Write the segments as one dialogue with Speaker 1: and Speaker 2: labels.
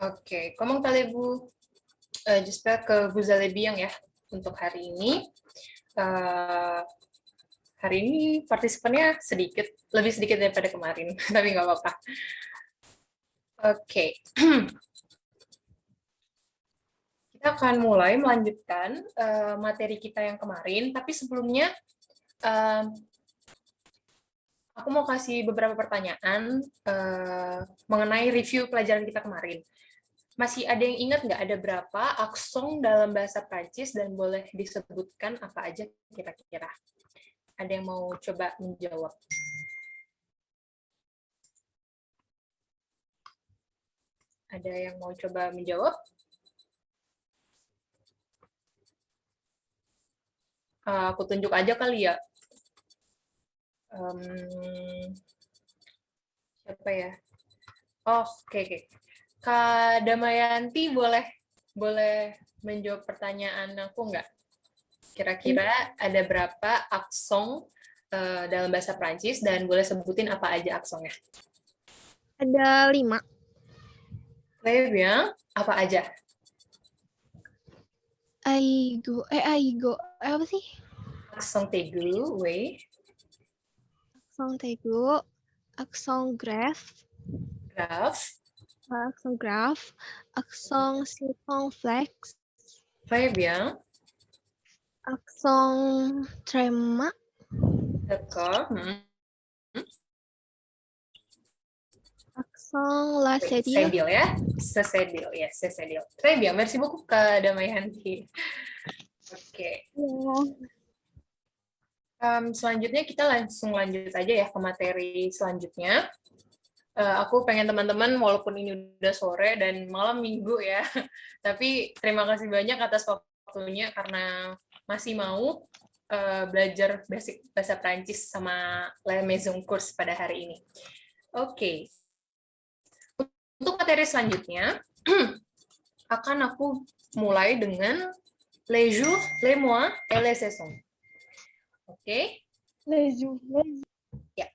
Speaker 1: Ok, comment allez-vous? J'espère que vous allez bien ya untuk hari ini. Eh, Hari ini partisipannya sedikit, lebih sedikit daripada kemarin, tapi nggak apa-apa. Oke, kita akan mulai melanjutkan materi kita yang kemarin, tapi sebelumnya eh, aku mau kasih beberapa pertanyaan mengenai review pelajaran kita kemarin. Masih ada yang ingat nggak ada berapa aksong dalam bahasa Prancis dan boleh disebutkan apa aja kira-kira? Ada yang mau coba menjawab? Ada yang mau coba menjawab? Aku tunjuk aja kali ya. Siapa ya? Oh, oke. Kak Damayanti boleh menjawab pertanyaan aku nggak? Kira-kira ada berapa aksong dalam bahasa Prancis dan boleh sebutin apa aja aksongnya?
Speaker 2: Ada 5.
Speaker 1: Très bien. Apa aja?
Speaker 2: Aigo, apa sih?
Speaker 1: Aksong tegu, we.
Speaker 2: Akson tegu, akson grave,
Speaker 1: Graf.
Speaker 2: akson circonflex,
Speaker 1: Très bien.
Speaker 2: akson trema,
Speaker 1: D'accord.
Speaker 2: akson lasedil.
Speaker 1: Sedil ya. Sesedil ya, sesedil. Très bien. Merci beaucoup Kak Damayanti. Oke. Selanjutnya kita langsung lanjut aja ya ke materi selanjutnya. Aku pengen teman-teman, walaupun ini udah sore dan malam minggu ya, tapi terima kasih banyak atas waktunya karena masih mau belajar basic bahasa Prancis sama La Maison Course pada hari ini. Oke. Untuk materi selanjutnya, akan aku mulai dengan les jours, les mois, et les saisons. Oke? Ya.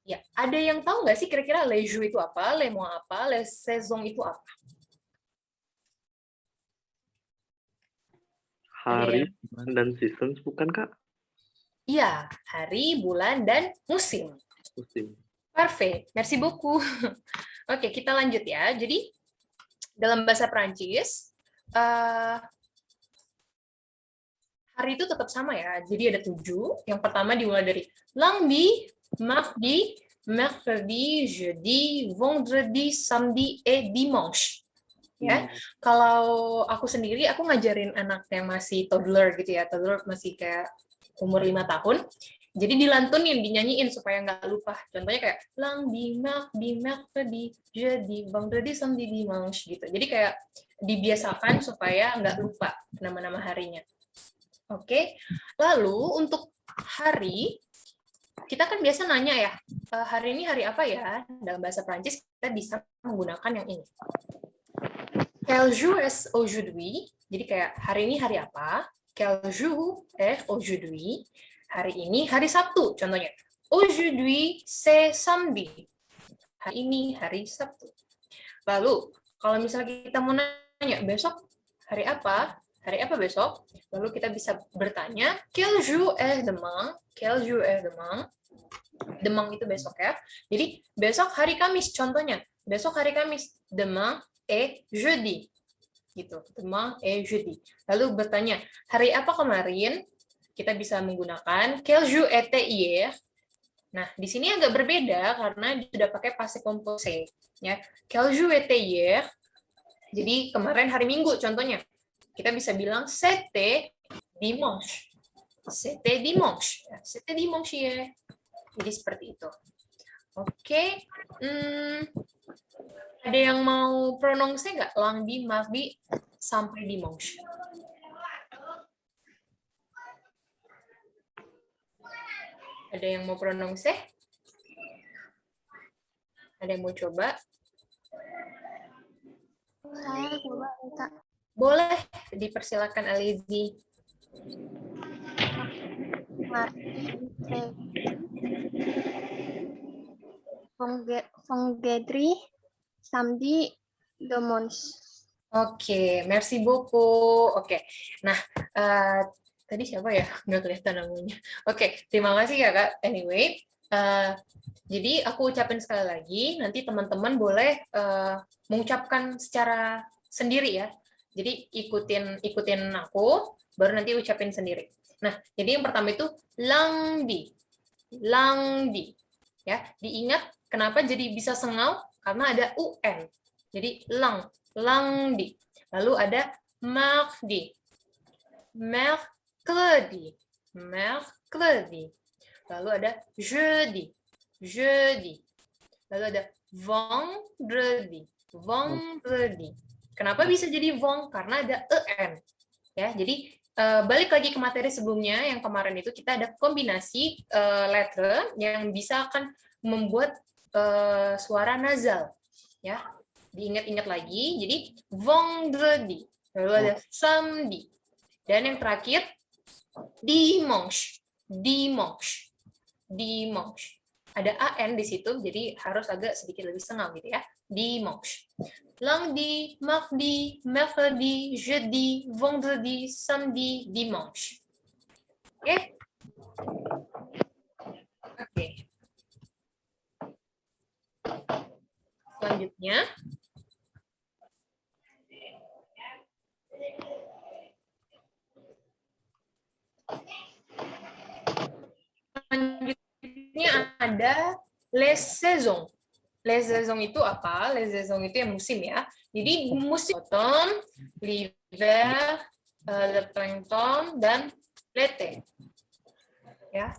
Speaker 1: Ya, ada yang tahu nggak sih kira-kira les jours itu apa, les mois apa, les saisons itu apa?
Speaker 3: Hari, bulan, dan seasons, bukan Kak?
Speaker 1: Iya, hari, bulan, dan musim.
Speaker 3: Musim.
Speaker 1: Parfait, merci beaucoup. Oke, kita lanjut ya. Jadi, dalam bahasa Prancis, hari itu tetap sama ya. Jadi ada 7. Yang pertama dimulai dari lundi, mardi, mercredi, jeudi, vendredi, samedi, et dimanche. Ya, kalau aku sendiri, aku ngajarin anak yang masih toddler gitu ya. Toddler masih kayak umur 5 tahun. Jadi dilantunin, dinyanyiin supaya nggak lupa. Contohnya kayak lundi, mardi, mercredi, jeudi, vendredi, samedi, dimanche gitu. Jadi kayak dibiasakan supaya nggak lupa nama-nama harinya. Oke, lalu untuk hari, kita kan biasa nanya ya, hari ini hari apa ya? Dalam bahasa Prancis kita bisa menggunakan yang ini. Quel jour est aujourd'hui? Jadi kayak hari ini hari apa? Quel jour est aujourd'hui? Hari ini hari Sabtu, contohnya. Aujourd'hui c'est samedi. Hari ini hari Sabtu. Lalu, kalau misalnya kita mau nanya, besok hari apa? Hari apa besok? Lalu kita bisa bertanya, quel jour est demain? Quel jour est demain? Demain itu besok ya. Jadi, besok hari Kamis, contohnya. Besok hari Kamis. Demain est jeudi. Gitu. Demain est jeudi. Lalu bertanya, hari apa kemarin? Kita bisa menggunakan quel jour était hier? Nah, di sini agak berbeda karena sudah pakai passé composé. Ya. Quel jour était hier? Jadi kemarin hari Minggu contohnya. Kita bisa bilang c'était dimanche. C'était dimanche. C'était dimanche ya. Jadi seperti itu. Oke. Ada yang mau prononce nggak? Lundi, mardi, sampai dimanche. Ada yang mau prononce? Ada yang mau coba?
Speaker 2: Saya coba minta.
Speaker 1: Boleh, dipersilakan Alizi.
Speaker 2: Vendredi, samedi, Demons.
Speaker 1: Oke, merci beaucoup. Oke, nah tadi siapa ya? Nggak kelihatan namanya. Oke, terima kasih ya Kak. Anyway, jadi aku ucapin sekali lagi. Nanti teman-teman boleh mengucapkan secara sendiri ya. Jadi ikutin aku, baru nanti ucapin sendiri. Nah, jadi yang pertama itu langdi, langdi. Ya, diingat kenapa jadi bisa sengal? Karena ada un. Jadi langdi. Lalu ada mardi, mercredi, mercredi. Lalu ada jeudi, jeudi. Lalu ada vendredi, vendredi. Kenapa bisa jadi vong? Karena ada en. Ya, jadi balik lagi ke materi sebelumnya yang kemarin itu kita ada kombinasi letter yang bisa akan membuat suara nasal. Ya, diingat-ingat lagi. Jadi vendredi, lalu ada samedi, dan yang terakhir dimanche, dimanche, dimanche. Ada an di situ, jadi harus agak sedikit lebih sengal gitu ya. Dimanche. Lundi, mardi, mercredi, jeudi, vendredi, samedi, dimanche. Oke? Oke. Selanjutnya, ada les saisons. Les saisons itu apa? Les saisons itu yang musim ya. Jadi musim automne, l'hiver, le printemps, dan l'été. Ya.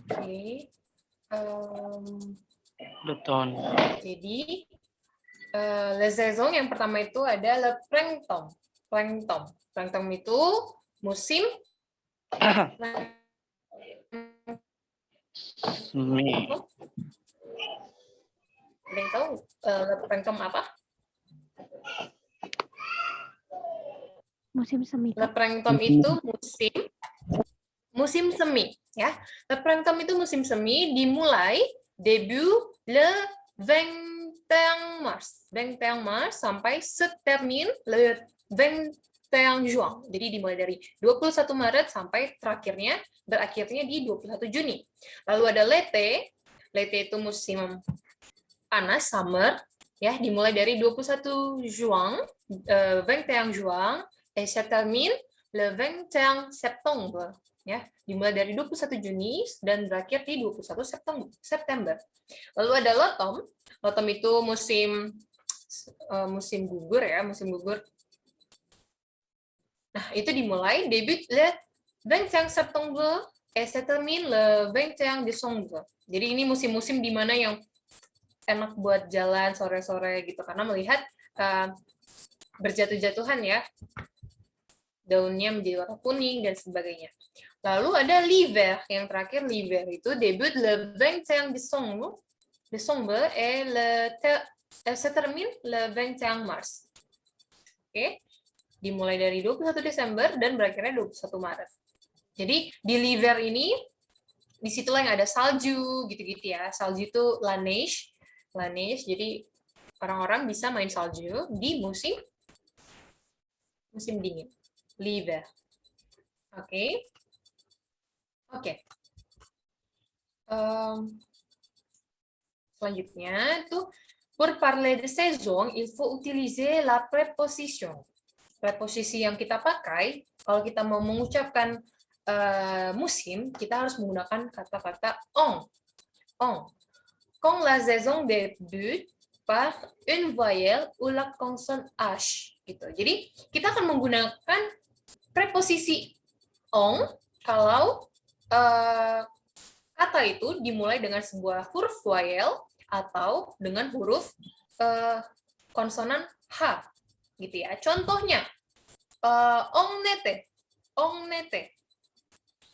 Speaker 1: Oke. Jadi les saisons yang pertama itu ada le printemps. Printemps. Printemps itu musim
Speaker 4: Semi.
Speaker 1: Ada yang tahu printemps apa?
Speaker 2: Musim semi.
Speaker 1: Le printemps itu musim semi, ya. Le printemps itu musim semi dimulai début le 21 mars. 21 mars sampai se termine le 21 juin. Jadi dimulai dari 21 Maret sampai berakhirnya di 21 Juni. Lalu ada l'été. L'été itu musim panas, summer, ya, dimulai dari 21 Juin, 21 Juin, et se termine le 21 septembre, ya, dimulai dari 21 Juni dan berakhir di 21 September. Lalu ada l'automne. L'automne itu musim gugur ya, musim gugur. Nah, itu dimulai début le 25 septembre et se termine le 21 décembre. Jadi ini musim-musim di mana yang enak buat jalan sore-sore gitu, karena melihat berjatuh-jatuhan ya, daunnya menjadi warna kuning dan sebagainya. Lalu ada l'hiver, yang terakhir l'hiver itu début le 21 décembre et se termine le 21 mars. Oke, dimulai dari 21 Desember dan berakhirnya 21 Maret. Jadi di l'hiver ini disitulah yang ada salju gitu-gitu ya. Salju itu la neige. La neige, jadi orang-orang bisa main salju di musim dingin, l'hiver. Oke. Oke. Selanjutnya itu pour parler de saison, il faut utiliser la préposition. Preposisi yang kita pakai kalau kita mau mengucapkan musim, kita harus menggunakan kata-kata on. On. Quand la saison débute par une voyelle ou la consonne H. Gitu. Jadi kita akan menggunakan preposisi on kalau kata itu dimulai dengan sebuah huruf voyelle atau dengan huruf konsonan H. Gitu ya. Contohnya, on était.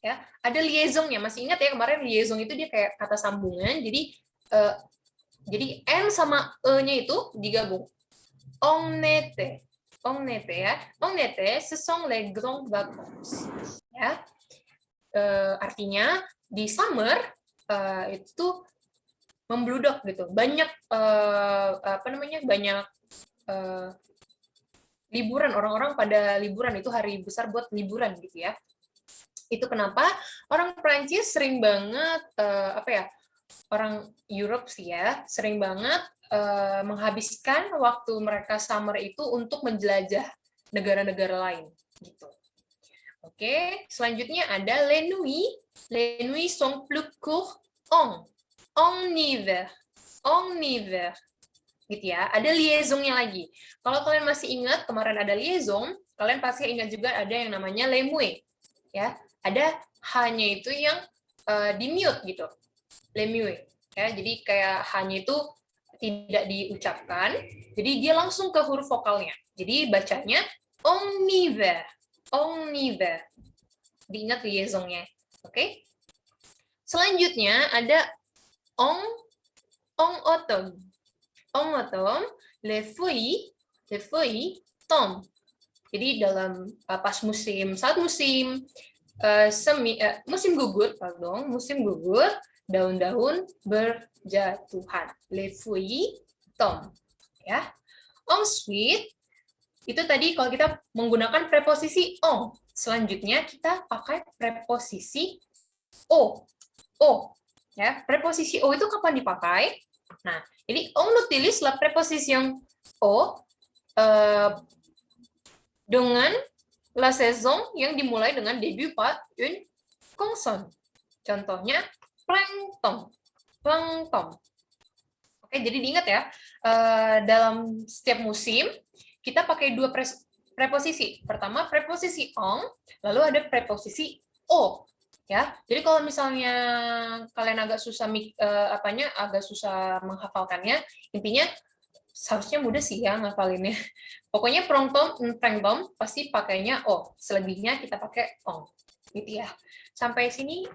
Speaker 1: Ya, ada liaisonnya. Masih ingat ya kemarin liaison itu dia kayak kata sambungan. Jadi N sama E-nya itu digabung. On était ya. On était, ce sont les grandes vacances. Ya. Artinya di summer itu membludok gitu. Banyak banyak liburan, orang-orang pada liburan, itu hari besar buat liburan gitu ya. Itu kenapa orang Prancis sering banget orang Europe sih ya, sering banget menghabiskan waktu mereka summer itu untuk menjelajah negara-negara lain gitu. Oke, selanjutnya ada les nuits. Les nuits sont plus courtes en hiver. En hiver. Gitu ya. Ada liaisonnya lagi. Kalau kalian masih ingat kemarin ada liaison, kalian pasti ingat juga ada yang namanya les muets. Ya, ada hanya itu yang di mute gitu. Les muets. Ya, jadi kayak hanya itu tidak diucapkan, jadi dia langsung ke huruf vokalnya. Jadi bacanya en hiver. En hiver. Diingat liaisonnya. Oke? Selanjutnya ada en automne. En automne, les feuilles tombent. Jadi dalam saat musim gugur, daun-daun berjatuhan. Les feuilles tombent. Ya. Ensuite, itu tadi kalau kita menggunakan preposisi en. Selanjutnya kita pakai preposisi o. O. Ya, preposisi o itu kapan dipakai? Nah, jadi on utilise la preposition o dengan la saison yang dimulai dengan début par une consonne. Contohnya plankton. Plankton. Oke, jadi diingat ya, dalam setiap musim kita pakai dua preposisi. Pertama preposisi en, lalu ada preposisi o. Ya, jadi kalau misalnya kalian agak susah menghafalkannya, intinya seharusnya mudah sih ya ngafalinnya. Pokoknya plankton pasti pakainya o, selebihnya kita pakai on. Gitu ya. Sampai sini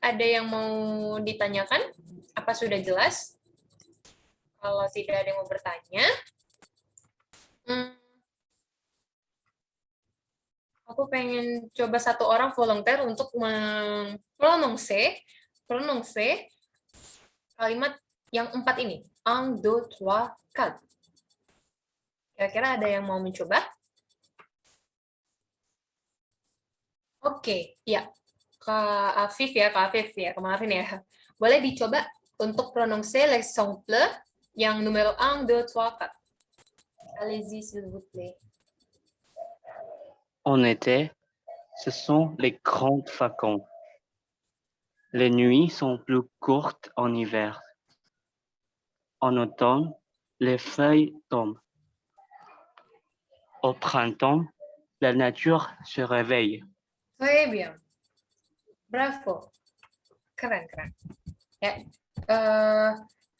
Speaker 1: ada yang mau ditanyakan? Apa sudah jelas? Kalau tidak ada yang mau bertanya, aku pengen coba satu orang volunteer untuk memprononse kalimat yang 4 ini. 1, 2, 3, 4. Kira-kira ada yang mau mencoba? Oke, ya. Kak Afif ya, kemarin ya. Boleh dicoba untuk prononcer l'exemple yang numero 1, 2, 3, 4. Allez-y, s'il vous plaît.
Speaker 3: En été, ce sont les grandes vacances. Les nuits sont plus courtes en hiver. En automne, les feuilles tombent. Au printemps, la nature se réveille.
Speaker 1: Très bien. Bravo. Keren. Ya.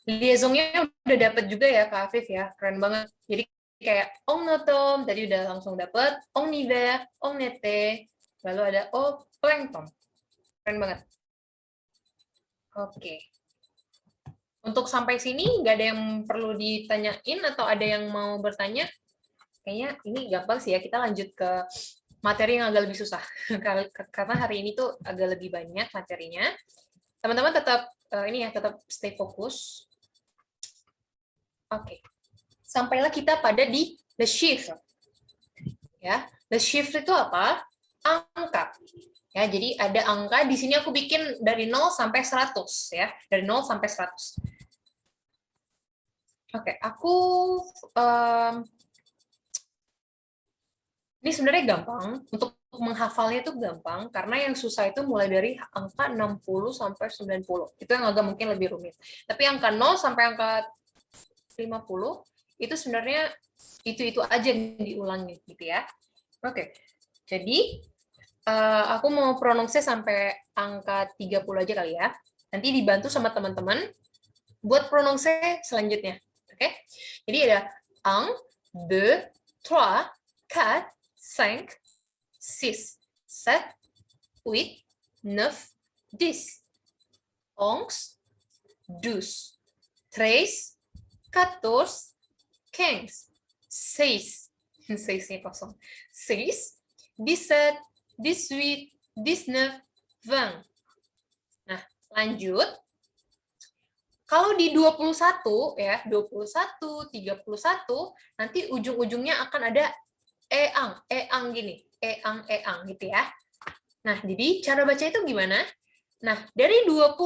Speaker 1: Liaisonnya udah dapat juga ya Kak Afif ya. Keren banget. Jadi kayak en automne tadi udah langsung dapat, en hiver, en été, lalu ada au plankton. Keren banget. Oke. Untuk sampai sini nggak ada yang perlu ditanyain atau ada yang mau bertanya? Kayaknya ini gampang sih ya. Kita lanjut ke materi yang agak lebih susah. Karena hari ini tuh agak lebih banyak materinya. Teman-teman tetap tetap stay fokus. Oke. Sampailah kita pada di the chiffre. Ya, the chiffre itu apa? Angka. Ya, jadi ada angka di sini aku bikin dari 0 sampai 100 ya, dari 0 sampai 100. Oke, aku ini sebenarnya gampang untuk menghafalnya itu gampang karena yang susah itu mulai dari angka 60 sampai 90. Itu yang agak mungkin lebih rumit. Tapi angka 0 sampai angka 50 itu sebenarnya itu aja yang diulangi gitu ya. Oke. Jadi aku mau prononse sampai angka 30 aja kali ya. Nanti dibantu sama teman-teman buat prononse selanjutnya. Oke. Jadi ada 1, 2, 3, 4, 5, 6, 7, 8, 9, 10, 11, 12, 13, 14, 15, 16, 6 kosong, 6, 17, 18, 19, 20. Nah, lanjut. Kalau di 21 ya, 21, 31, nanti ujung-ujungnya akan ada eang gini, eang gitu ya. Nah, jadi cara baca itu gimana? Nah, dari 20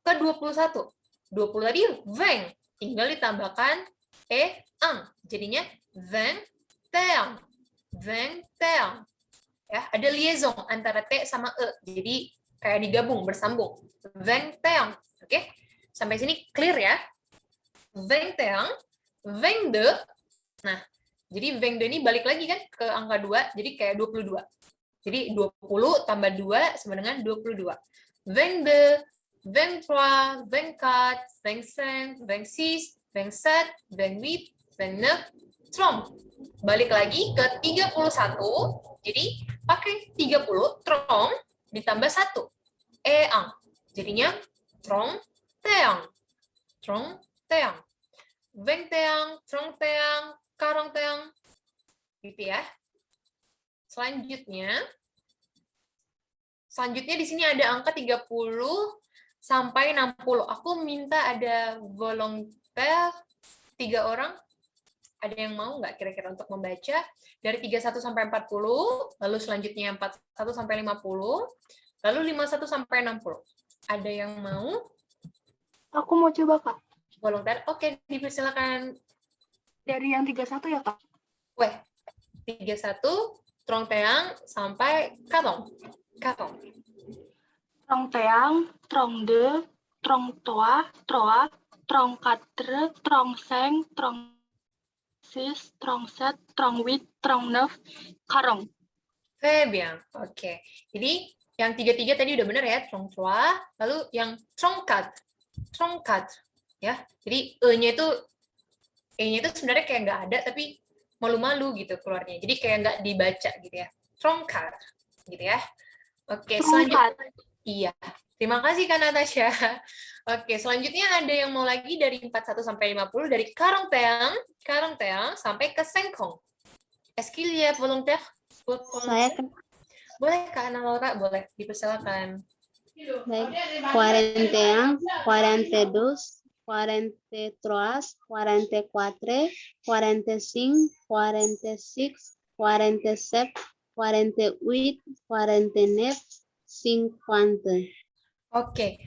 Speaker 1: ke 21. 20 tadi veng, tinggal ditambahkan eang. Jadinya veng teang. Veng teang. Ya, ada liaison antara T sama E. Jadi kayak digabung, bersambung. Veng teang. Oke? Sampai sini clear ya? Veng teang, veng de. Nah, jadi veng de ini balik lagi kan ke angka 2, jadi kayak 22. Jadi 20 tambah 2 sama dengan 22. 22, 23, 24, 25, 26, 27, 28, 29, 30. Balik lagi ke 31. Jadi pakai 30, trong, ditambah 1. Eang. Jadinya trong, teang. Trong, teang. Veng teang, trong teang, karong teang. Gitu ya. Selanjutnya di sini ada angka 30 sampai 60. Aku minta ada volonter 3 orang. Ada yang mau nggak kira-kira untuk membaca dari 31 sampai 40, lalu selanjutnya 41 sampai 50, lalu 51 sampai 60. Ada yang mau?
Speaker 4: Aku mau coba, Kak.
Speaker 1: Volonter? Oke, dipersilakan.
Speaker 4: Dari yang 31 ya, Kak?
Speaker 1: Weh, 31, trong teang sampai katong. Katong.
Speaker 4: Trong teang, trong de, trong toa, troa, trong quatre, trong cinq, trong six, trong sept, trong huit, trong neuf, karong.
Speaker 1: Très bien. Oke. Jadi yang 33 tadi udah benar ya, trong trois. Lalu yang trong quatre. Trong quatre. Ya. Jadi E-nya itu sebenarnya kayak nggak ada, tapi malu-malu gitu keluarnya. Jadi kayak nggak dibaca gitu ya. Trong quatre. Gitu ya. Oke, selanjutnya. Iya. Terima kasih Kak Natasha. Oke, selanjutnya ada yang mau lagi dari 41 sampai 50, dari karong teang sampai ke sengkong. Est-ce qu'il y a volontaire?
Speaker 2: Saya Kak.
Speaker 1: Boleh Kak Ana Laura, boleh dipersilakan.
Speaker 5: Baik, 41, 42, 43, 44, 45, 46, 47, 48, 49, 50.
Speaker 1: Oke,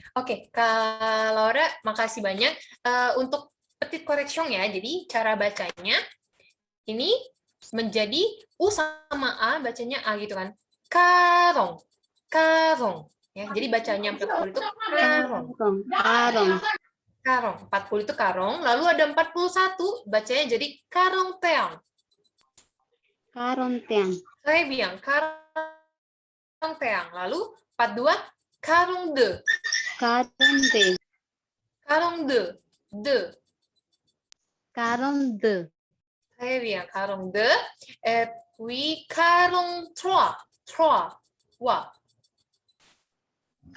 Speaker 1: Kak Laura, makasih banyak. Untuk petit correction ya, jadi cara bacanya ini menjadi U sama A, bacanya A gitu kan. Karong, karong. Ya, jadi bacanya 40 itu karong.
Speaker 5: Karong.
Speaker 1: Karong, 40 itu karong, lalu ada 41, bacanya jadi karong teang.
Speaker 5: Karong teang.
Speaker 1: Saya bilang karong teang. Lalu 42, karong de.
Speaker 5: Karong de.
Speaker 1: Karong de. De.
Speaker 5: Karong de.
Speaker 1: Saya bilang karong de. Et puis karong trois. Trois. Wah.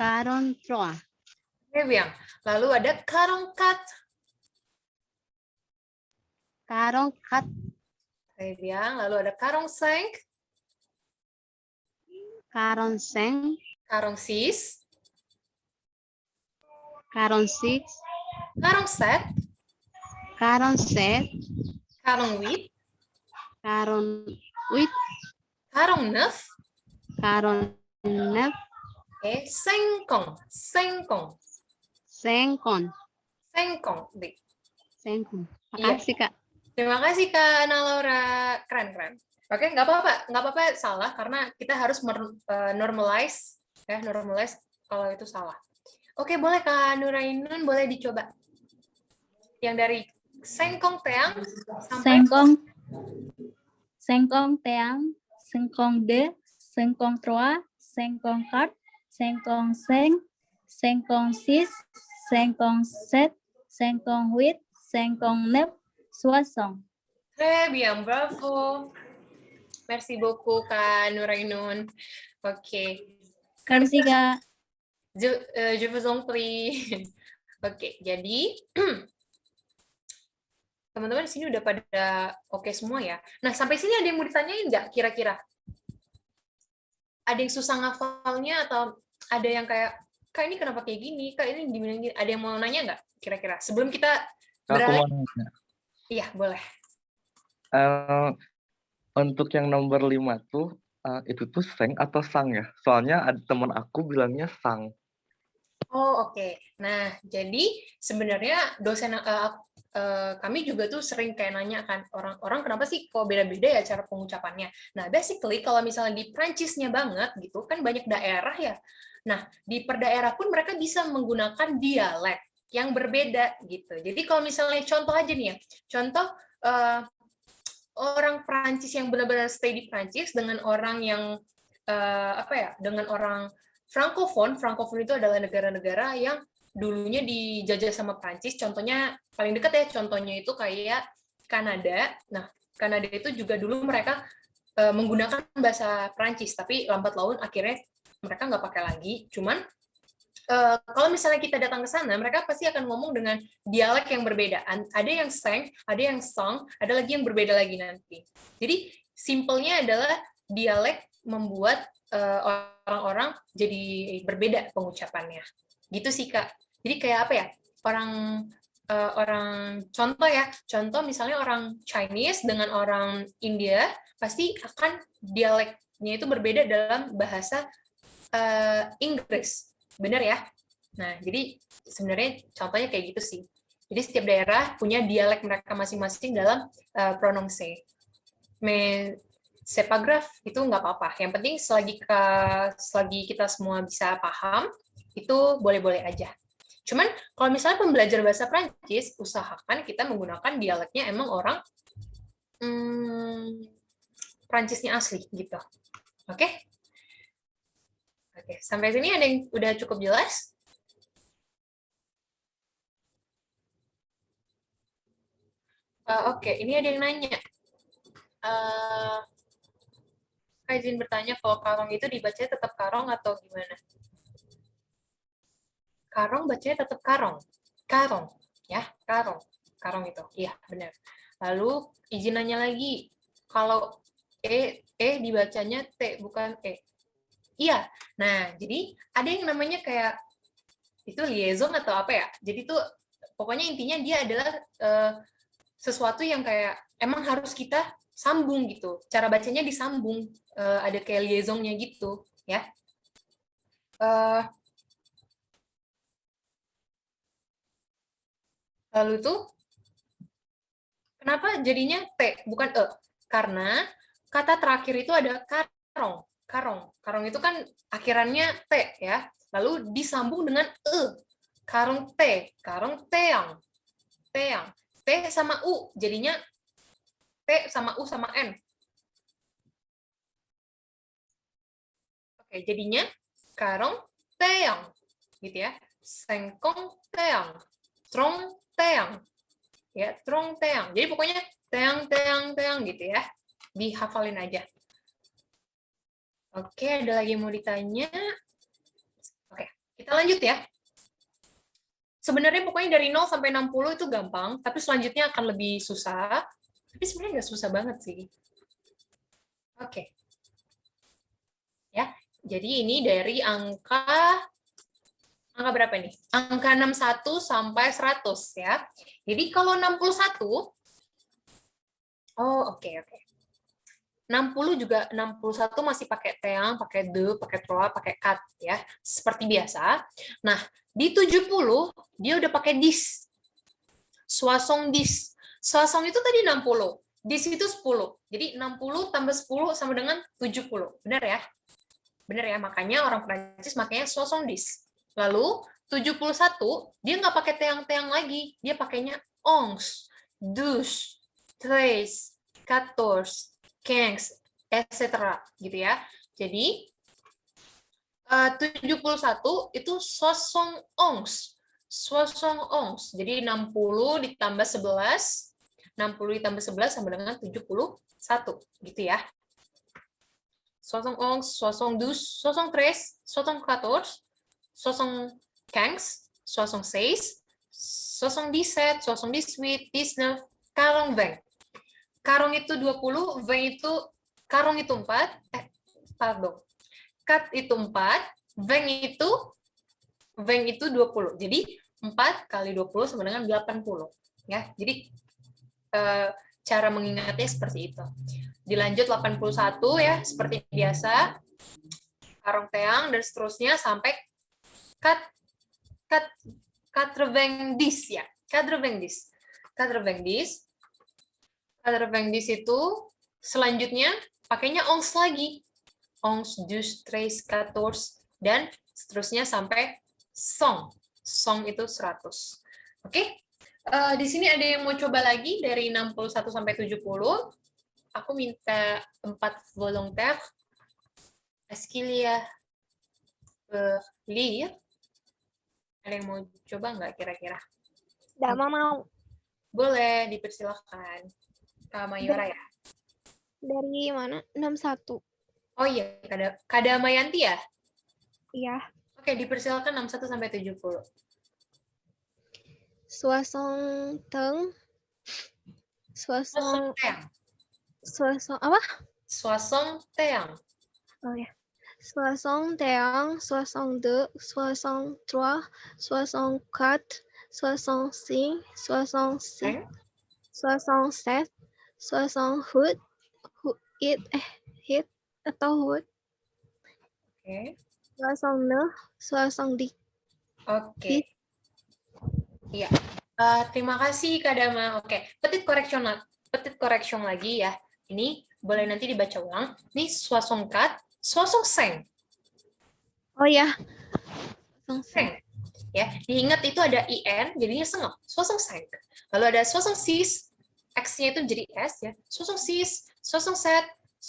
Speaker 5: Karong trois.
Speaker 1: Saya bilang. Lalu ada karong kat.
Speaker 5: Karong kat.
Speaker 1: Saya bilang. Lalu ada karong cinq.
Speaker 5: Karong cinq.
Speaker 1: Karong six.
Speaker 5: Karong six.
Speaker 1: Karong sept.
Speaker 5: Karong sept.
Speaker 1: Karong huit.
Speaker 5: Karong huit.
Speaker 1: Karong neuf.
Speaker 5: Karong neuf.
Speaker 1: Et cinquante. Cinquante.
Speaker 5: Cinquante.
Speaker 1: Cinquante.
Speaker 5: Cinquante.
Speaker 1: Iya.
Speaker 5: Makasih, Kak.
Speaker 1: Terima kasih Kak Ana Laura. Keren. Oke, nggak apa-apa salah karena kita harus normalize kalau itu salah. Oke, boleh Kak Nurainun, boleh dicoba. Yang dari sengkong teang sampai
Speaker 6: Sengkong teang, sengkong de, sengkong trois, sengkong quatre, sengkong cinq, sengkong six, sengkong sept, sengkong huit, sengkong neuf, soixante.
Speaker 1: Très bien, bravo. Merci beaucoup Kak Nurainun. Oke.
Speaker 6: Merci, Kak.
Speaker 1: Je vous en prie. Oke, jadi teman-teman di sini udah pada oke semua ya. Nah, sampai sini ada yang mau ditanyain nggak kira-kira? Ada yang susah ngafalnya atau ada yang kayak Kak ini kenapa kayak gini? Kak ini gimana gini? Ada yang mau nanya nggak kira-kira? Sebelum kita
Speaker 7: Aku
Speaker 1: beralih,
Speaker 7: mau nanya.
Speaker 1: iya boleh.
Speaker 7: Untuk yang nomor 5 tuh, itu tuh seng atau sang ya? Soalnya ada teman aku bilangnya sang.
Speaker 1: Oh oke. Nah jadi sebenarnya dosen kami juga tuh sering kayak nanya kan orang-orang kenapa sih kok beda-beda ya cara pengucapannya. Nah basically kalau misalnya di Prancisnya banget gitu kan banyak daerah ya. Nah di per daerah pun mereka bisa menggunakan dialek yang berbeda gitu. Jadi kalau misalnya contoh aja nih ya, contoh orang Prancis yang benar-benar stay di Prancis dengan orang yang apa ya, dengan orang Frankofon itu adalah negara-negara yang dulunya dijajah sama Prancis. Contohnya paling dekat ya, contohnya itu kayak Kanada. Nah, Kanada itu juga dulu mereka menggunakan bahasa Prancis, tapi lambat laun akhirnya mereka nggak pakai lagi. Cuman kalau misalnya kita datang ke sana, mereka pasti akan ngomong dengan dialek yang berbeda. Ada yang slang, ada yang song, ada lagi yang berbeda lagi nanti. Jadi simpelnya adalah dialek membuat orang-orang jadi berbeda pengucapannya. Gitu sih Kak. Jadi kayak apa ya? Orang contoh ya, contoh misalnya orang Chinese dengan orang India pasti akan dialeknya itu berbeda dalam bahasa Inggris. Benar ya? Nah, jadi sebenarnya contohnya kayak gitu sih. Jadi setiap daerah punya dialek mereka masing-masing dalam prononce. Sepagraf itu nggak apa-apa. Yang penting selagi kita semua bisa paham, itu boleh-boleh aja. Cuman kalau misalnya pembelajar bahasa Prancis, usahakan kita menggunakan dialeknya emang orang Prancisnya asli gitu. Oke? Oke, sampai sini ada yang udah cukup jelas? Oke, ini ada yang nanya. Kak izin bertanya, kalau karong itu dibacanya tetap karong atau gimana? Karong bacanya tetap karong. Karong, ya, karong. Karong itu, iya benar. Lalu izin nanya lagi, kalau dibacanya T, bukan E. Iya, nah jadi ada yang namanya kayak itu liaison atau apa ya? Jadi tuh pokoknya intinya dia adalah sesuatu yang kayak emang harus kita sambung gitu. Cara bacanya disambung, ada kayak liaisonnya gitu, ya. Lalu tuh kenapa jadinya T bukan E? Karena kata terakhir itu ada karong. Karong itu kan akhirannya T ya. Lalu disambung dengan E. Karong teang. T sama U jadinya T sama U sama N. Oke, jadinya karong teang gitu ya. Sengkong teang. Trong teang. Ya, trong teang. Jadi pokoknya teang gitu ya. Dihafalin aja. Oke, ada lagi yang mau ditanya? Oke, kita lanjut ya. Sebenarnya pokoknya dari 0 sampai 60 itu gampang, tapi selanjutnya akan lebih susah. Tapi sebenarnya nggak susah banget sih. Oke. Ya, jadi ini dari angka berapa nih? Angka 61 sampai 100 ya. Jadi kalau 61, oke. 60 juga 61 masih pakai teang, pakai de, pakai troa, pakai kat ya, seperti biasa. Nah, di 70 dia udah pakai dis. Soissong dis. Soissong itu tadi 60. Dis itu 10. Jadi 60 tambah 10 sama dengan 70. Benar ya? Benar ya, makanya orang Prancis makanya soissong dis. Lalu 71 dia nggak pakai teang-teang lagi, dia pakainya onze, douze, treize, quatorze, quinze, etc. gitu ya. Jadi 71 itu soixante onze. Jadi 60 ditambah 11, 60 ditambah 11 sama dengan 71 gitu ya. 71, 72, 73, 74, 75, 76, 77, 78, 19, 40. Karong itu 20, karong itu 4, kat itu 4, veng itu Veng itu 20. Jadi 4 kali 20 sama dengan 80. Ya, jadi cara mengingatnya seperti itu. Dilanjut 81 ya, seperti biasa. Karong teang dan seterusnya sampai kat 90 ya. 90. 90 itu selanjutnya pakainya ons lagi. Ons, dus, tres, 14 dan seterusnya sampai song. Song itu 100. Oke. Di sini ada yang mau coba lagi dari 61 sampai 70. Aku minta 4 volontaire. Est-ce qu'il y a lire? Ada yang mau coba nggak kira-kira?
Speaker 2: Dama mau.
Speaker 1: Boleh, dipersilakan. Kak Mayora ya?
Speaker 2: Dari mana? 61.
Speaker 1: Oh iya, Kada Mayanti ya?
Speaker 2: Iya.
Speaker 1: Oke, dipersilakan 61 sampai 70.
Speaker 2: Suasong teng. Suasong
Speaker 1: Teang.
Speaker 2: apa?
Speaker 1: Suasong teang.
Speaker 2: Oh ya. Soixante teang, 62, 63, 64, 65, 66, 67, 68, hit atau hood,
Speaker 1: Oke.
Speaker 2: 69, 70.
Speaker 1: Oke. Iya. Terima kasih Kak Dama. Oke, petit correction lagi ya. Ini boleh nanti dibaca ulang. Ini 64, 65.
Speaker 2: Oh ya.
Speaker 1: Seng. Ya, diingat itu ada IN, jadinya sengep. 65. Lalu ada 66, X-nya itu jadi S ya. 66, 67,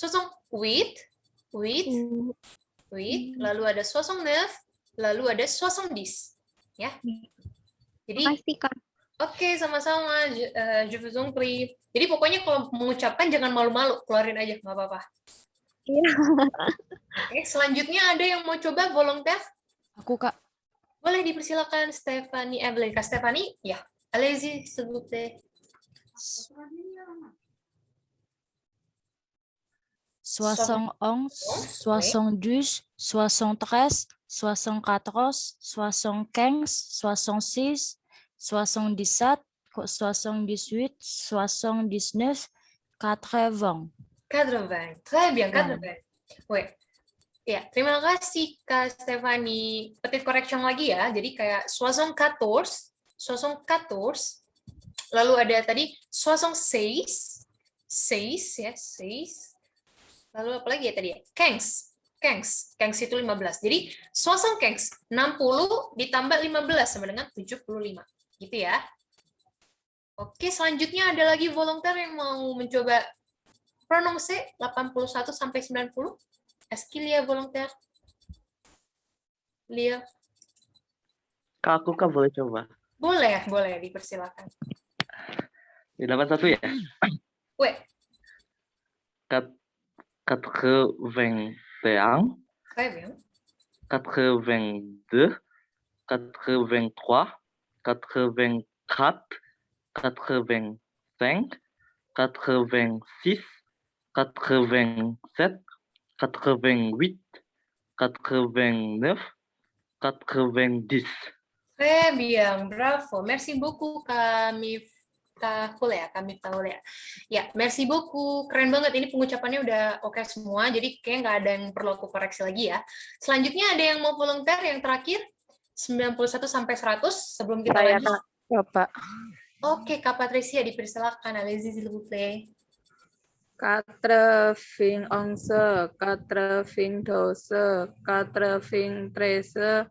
Speaker 1: 68, lalu ada 69, lalu ada 70. Ya. Jadi
Speaker 2: Makasih, Kak.
Speaker 1: oke, sama-sama. Je vous en prie. Jadi pokoknya kalau mengucapkan jangan malu-malu, keluarin aja, nggak apa-apa.
Speaker 2: Iya.
Speaker 1: Oke, selanjutnya ada yang mau coba volontaire?
Speaker 8: Aku, Kak.
Speaker 1: Boleh dipersilakan Stephanie Evelyn. Kak Stephanie? Ya. Allez-y, s'il vous plaît.
Speaker 8: 71, 72, 73, 74, 75, 66, 77, 78, 79, 80.
Speaker 1: 80. Très bien, 80. Wait. Ya, terima kasih Kak Stephanie. Petit correction lagi ya. Jadi kayak 74, 74. Lalu ada tadi 66, 6 ya, 6. Lalu apa lagi ya tadi ya? Kengs itu 15. Jadi 75, 60 ditambah 15 sama dengan 75. Gitu ya. Oke, selanjutnya ada lagi volunteer yang mau mencoba prononce 81 sampai 90. Est-ce qu'il y a volontaire? Lia.
Speaker 7: Kak, aku boleh coba.
Speaker 1: Boleh, dipersilakan.
Speaker 7: Di 81 ya?
Speaker 1: Wait.
Speaker 7: 81,
Speaker 1: Très bien.
Speaker 7: 82, 83, 84, 85, 86, 87, 88, 89, 90.
Speaker 1: Très bien, bravo. Merci beaucoup, Kak Miftahul ya. Ya, merci beaucoup. Keren banget. Ini pengucapannya udah oke semua. Jadi kayaknya nggak ada yang perlu aku koreksi lagi ya. Selanjutnya ada yang mau volunteer yang terakhir 91 sampai 100 sebelum kita lanjut.
Speaker 9: Bapak.
Speaker 1: Oke, Kak Patricia dipersilakan. Allez-y, s'il vous plaît.
Speaker 9: 91, 92, 93, 94,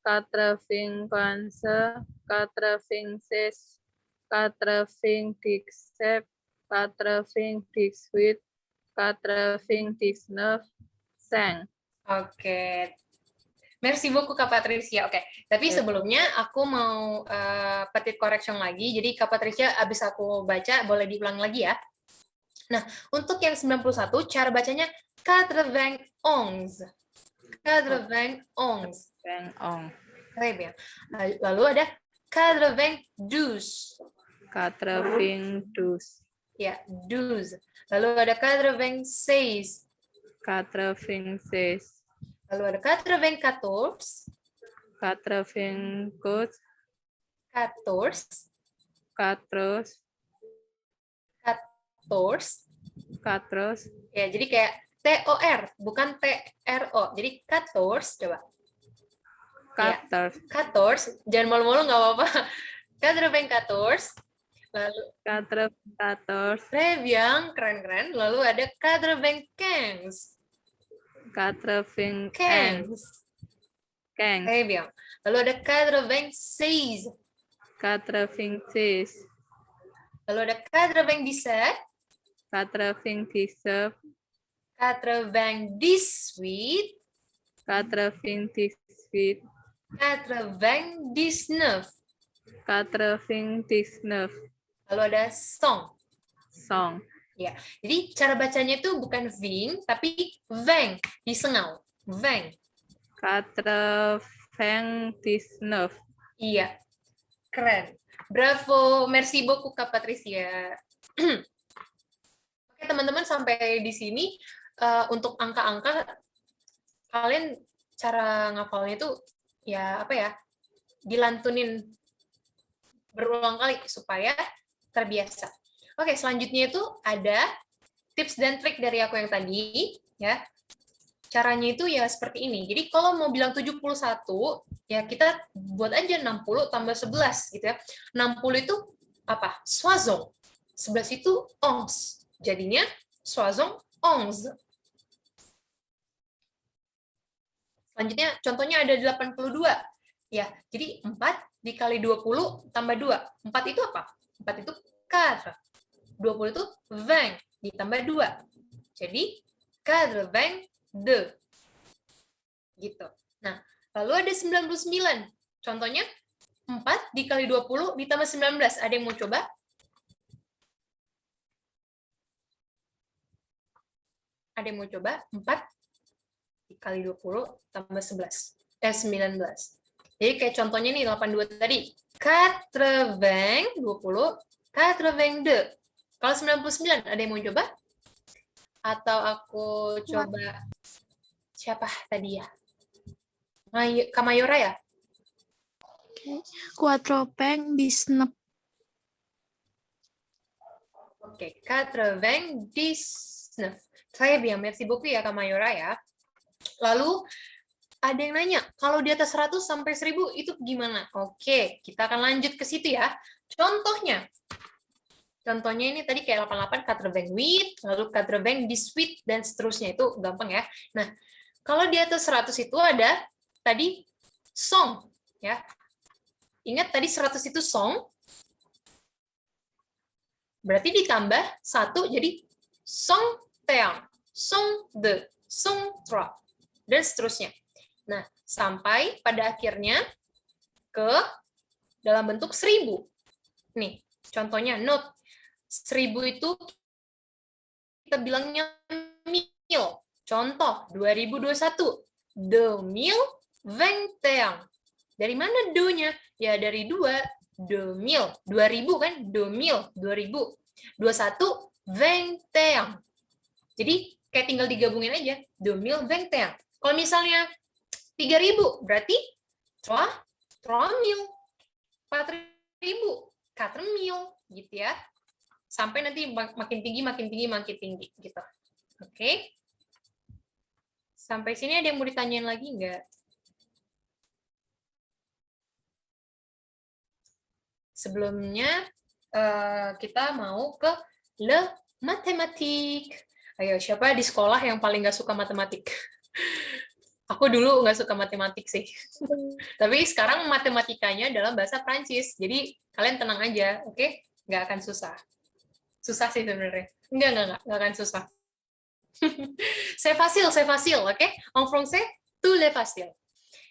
Speaker 9: 95, 96, 96, 97, 98, 99, 100.
Speaker 1: Oke. Merci beaucoup Kak Patricia. Oke, tapi sebelumnya aku mau petit correction lagi. Jadi Kak Patricia abis aku baca boleh diulang lagi ya. Nah, untuk yang 91 cara bacanya 91. 91. Très bien. Lalu ada 92.
Speaker 9: 92.
Speaker 1: Ya, 12. Lalu ada 86.
Speaker 9: 86.
Speaker 1: Lalu ada 94,
Speaker 9: 94,
Speaker 1: 14,
Speaker 9: 14,
Speaker 1: 14.
Speaker 9: 14,
Speaker 1: Ya, jadi kayak TOR, bukan TRO. Jadi 14, coba. Ya,
Speaker 9: 14,
Speaker 1: 14, jangan malu-malu nggak apa-apa. 94, lalu
Speaker 9: 94,
Speaker 1: très bien, keren-keren. Lalu ada 95,
Speaker 9: 95,
Speaker 1: 15,
Speaker 9: 15,
Speaker 1: très bien. Lalu ada 86,
Speaker 9: 86,
Speaker 1: lalu ada 97,
Speaker 9: 97,
Speaker 1: 98,
Speaker 9: 98,
Speaker 1: 99.
Speaker 9: 99,
Speaker 1: Lalu ada song.
Speaker 9: song.
Speaker 1: Ya, jadi cara bacanya itu bukan ving, tapi veng, disengal. Veng.
Speaker 9: 99.
Speaker 1: Iya, keren. Bravo, merci beaucoup Kak Patricia. Oke teman-teman, sampai di sini untuk angka-angka kalian cara ngafalnya itu ya apa ya, dilantunin berulang kali supaya terbiasa. Oke, selanjutnya itu ada tips dan trik dari aku yang tadi ya. Caranya itu ya seperti ini. Jadi kalau mau bilang 71, ya kita buat aja 60 tambah 11 gitu ya. 60 itu apa? Soixante. 11 itu onze. Jadinya soixante onze. Selanjutnya contohnya ada 82. Ya, jadi 4 dikali 20 tambah 2. 4 itu apa? 4 itu 4. 20 itu 20 ditambah 2. Jadi 82. Gitu. Nah, lalu ada 99. Contohnya 4 dikali 20 ditambah 19. Ada yang mau coba? Ada yang mau coba? 4 dikali 20 tambah 11. 19. Jadi kayak contohnya nih 82 tadi. 80, 20, 82. Kalau 99, ada yang mau coba? Atau aku coba siapa tadi ya? Kamayora ya?
Speaker 4: Quatre-vingt, 19.
Speaker 1: Oke, 99. Très bien, merci beaucoup ya Kamayora ya. Lalu ada yang nanya, kalau di atas 100 sampai 1000 itu gimana? Oke, kita akan lanjut ke situ ya. Contohnya ini tadi kayak 88, 88, lalu 98, dan seterusnya. Itu gampang ya. Nah, kalau di atas 100 itu ada tadi song. Ya. Ingat tadi 100 itu song. Berarti ditambah 1 jadi song teang, song de, song trois, dan seterusnya. Nah, sampai pada akhirnya ke dalam bentuk 1000. Nih, contohnya note. 1000 itu kita bilangnya mil. Contoh, 2021. 2021. Dari mana do-nya? Ya, dari 2. 2000. 2000 kan? 2000. 2000. 21. 21. Jadi, kayak tinggal digabungin aja. 2021. Kalau misalnya 3000, berarti 3000. 4000, 4000, gitu ya. Sampai nanti makin tinggi, gitu. Oke. Sampai sini ada yang mau ditanyain lagi nggak? Sebelumnya, kita mau ke le matematik. Ayo, siapa di sekolah yang paling nggak suka matematik? Aku dulu nggak suka matematik sih. Tapi sekarang matematikanya dalam bahasa Prancis. Jadi kalian tenang aja, oke? Nggak akan susah. Susah sih sebenarnya. Nggak akan susah. C'est facile, oke? En français, tout est facile.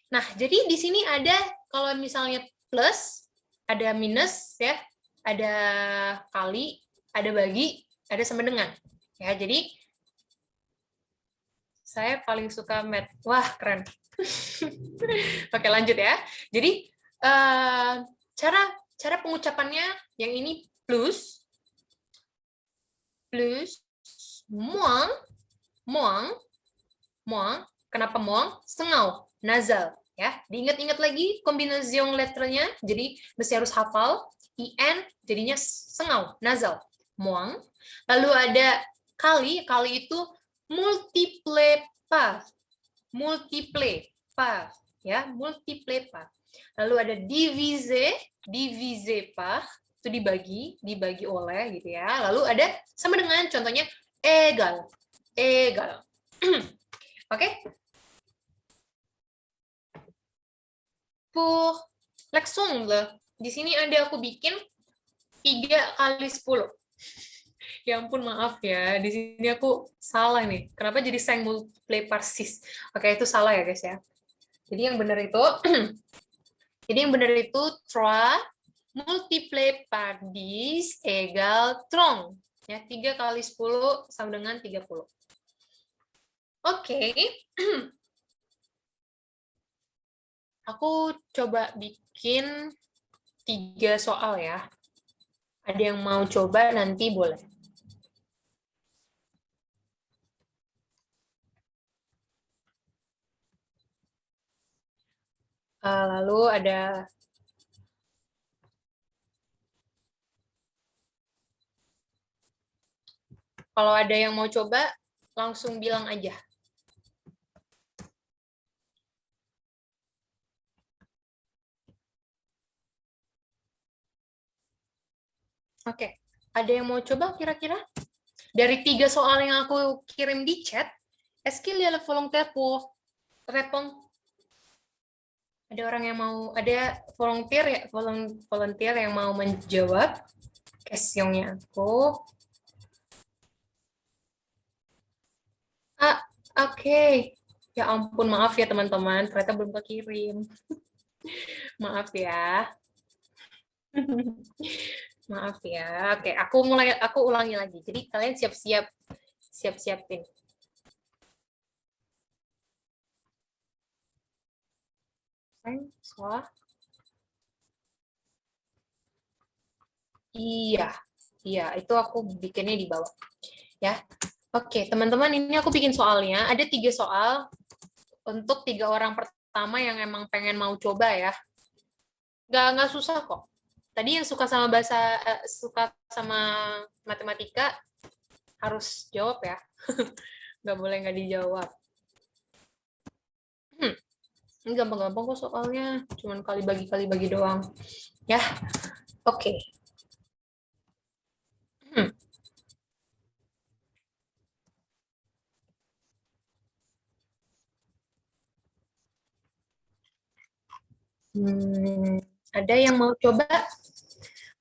Speaker 1: Nah, jadi di sini ada, kalau misalnya plus, ada minus, ya, ada kali, ada bagi, ada sama dengan. Ya, jadi saya paling suka math. Wah, keren. Oke, lanjut ya. Jadi, cara pengucapannya yang ini plus, moins, Kenapa moang? Sengau, nasal. Ya, diingat-ingat lagi kombinasi letternya. Jadi mesti harus hafal. IN jadinya sengau, nasal. Moang. Lalu ada kali itu multiple pas. Multiple pas. Ya, multiple pas. Lalu ada divise par, itu dibagi oleh gitu ya. Lalu ada sama dengan contohnya egal. Oke? Pour l'exemple, di sini ada aku bikin 3 kali 10. Ya ampun, maaf ya. Di sini aku salah nih. Kenapa jadi 5 multiplié par 6? Oke, itu salah ya, guys ya. Jadi yang benar itu 3 multiplié par 10 égale 30. Ya, 3 kali 10 sama dengan 30. Oke. Aku coba bikin 3 soal ya. Ada yang mau coba nanti boleh. Lalu ada kalau ada yang mau coba langsung bilang aja. Oke, ada yang mau coba kira-kira? Dari 3 soal yang aku kirim di chat, est-ce qu'il y a le volontaire pour répondre? Ada orang yang mau, ada volunteer yang mau menjawab questionnya aku. Oke. Ya ampun, maaf ya teman-teman, ternyata belum kekirim. Maaf ya. Maaf ya. Oke, aku ulangi lagi. Jadi kalian siap-siapin. Iya, itu aku bikinnya di bawah. Ya. Oke, teman-teman, ini aku bikin soalnya. Ada 3 soal untuk 3 orang pertama yang emang pengen mau coba ya. Nggak susah kok. Tadi yang suka sama suka sama matematika harus jawab ya. Nggak boleh nggak dijawab. Ini gampang-gampang kok soalnya. Cuman kali bagi doang. Ya, oke. Ada yang mau coba?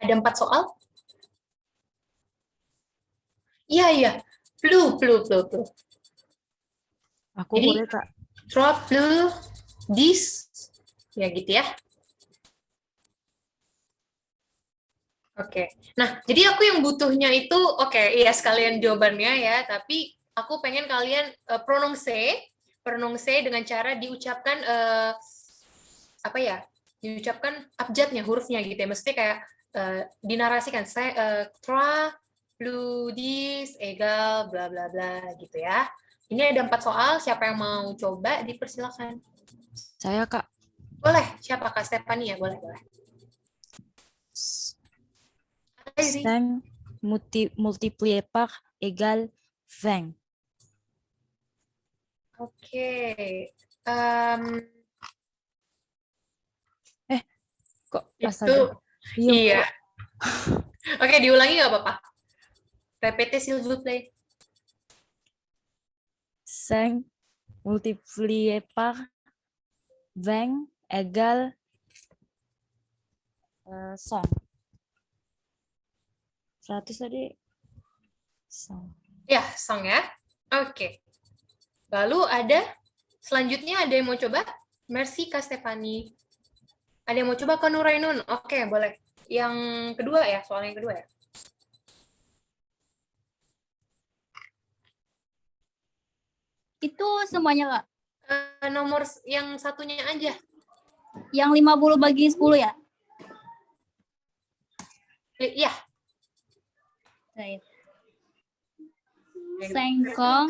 Speaker 1: Ada 4 soal? Iya. Blue.
Speaker 8: Aku
Speaker 1: Jadi,
Speaker 8: boleh, Kak.
Speaker 1: drop blue, this, ya gitu ya. Oke. Nah, jadi aku yang butuhnya itu, iya sekalian jawabannya ya, tapi aku pengen kalian prononce dengan cara diucapkan diucapkan abjadnya, hurufnya gitu ya. Mesti kayak dinarasikan, trois plus 10 egal bla bla bla gitu ya. Ini ada 4 soal, siapa yang mau coba dipersilakan.
Speaker 8: Saya, Kak.
Speaker 1: Boleh, siapa Kak Stefani ya? Boleh.
Speaker 8: 5 multiplié par égale 20.
Speaker 1: Oke.
Speaker 8: Kok pas
Speaker 1: Itu,
Speaker 8: aja?
Speaker 1: iya. Oke, diulangi nggak apa-apa? Répétez s'il vous plaît.
Speaker 8: 5 multiplié par 20 égale 100. 100 tadi 100.
Speaker 1: Ya, 100 ya. Oke. Lalu selanjutnya ada yang mau coba? Merci Kak Stefani. Ada yang mau coba ke Nurainun? Oke, boleh. Yang kedua ya, soal yang kedua ya.
Speaker 6: Itu semuanya, Kak?
Speaker 1: Nomor yang satunya aja.
Speaker 6: Yang 50 bagi 10 ya?
Speaker 1: Iya.
Speaker 6: Sengkong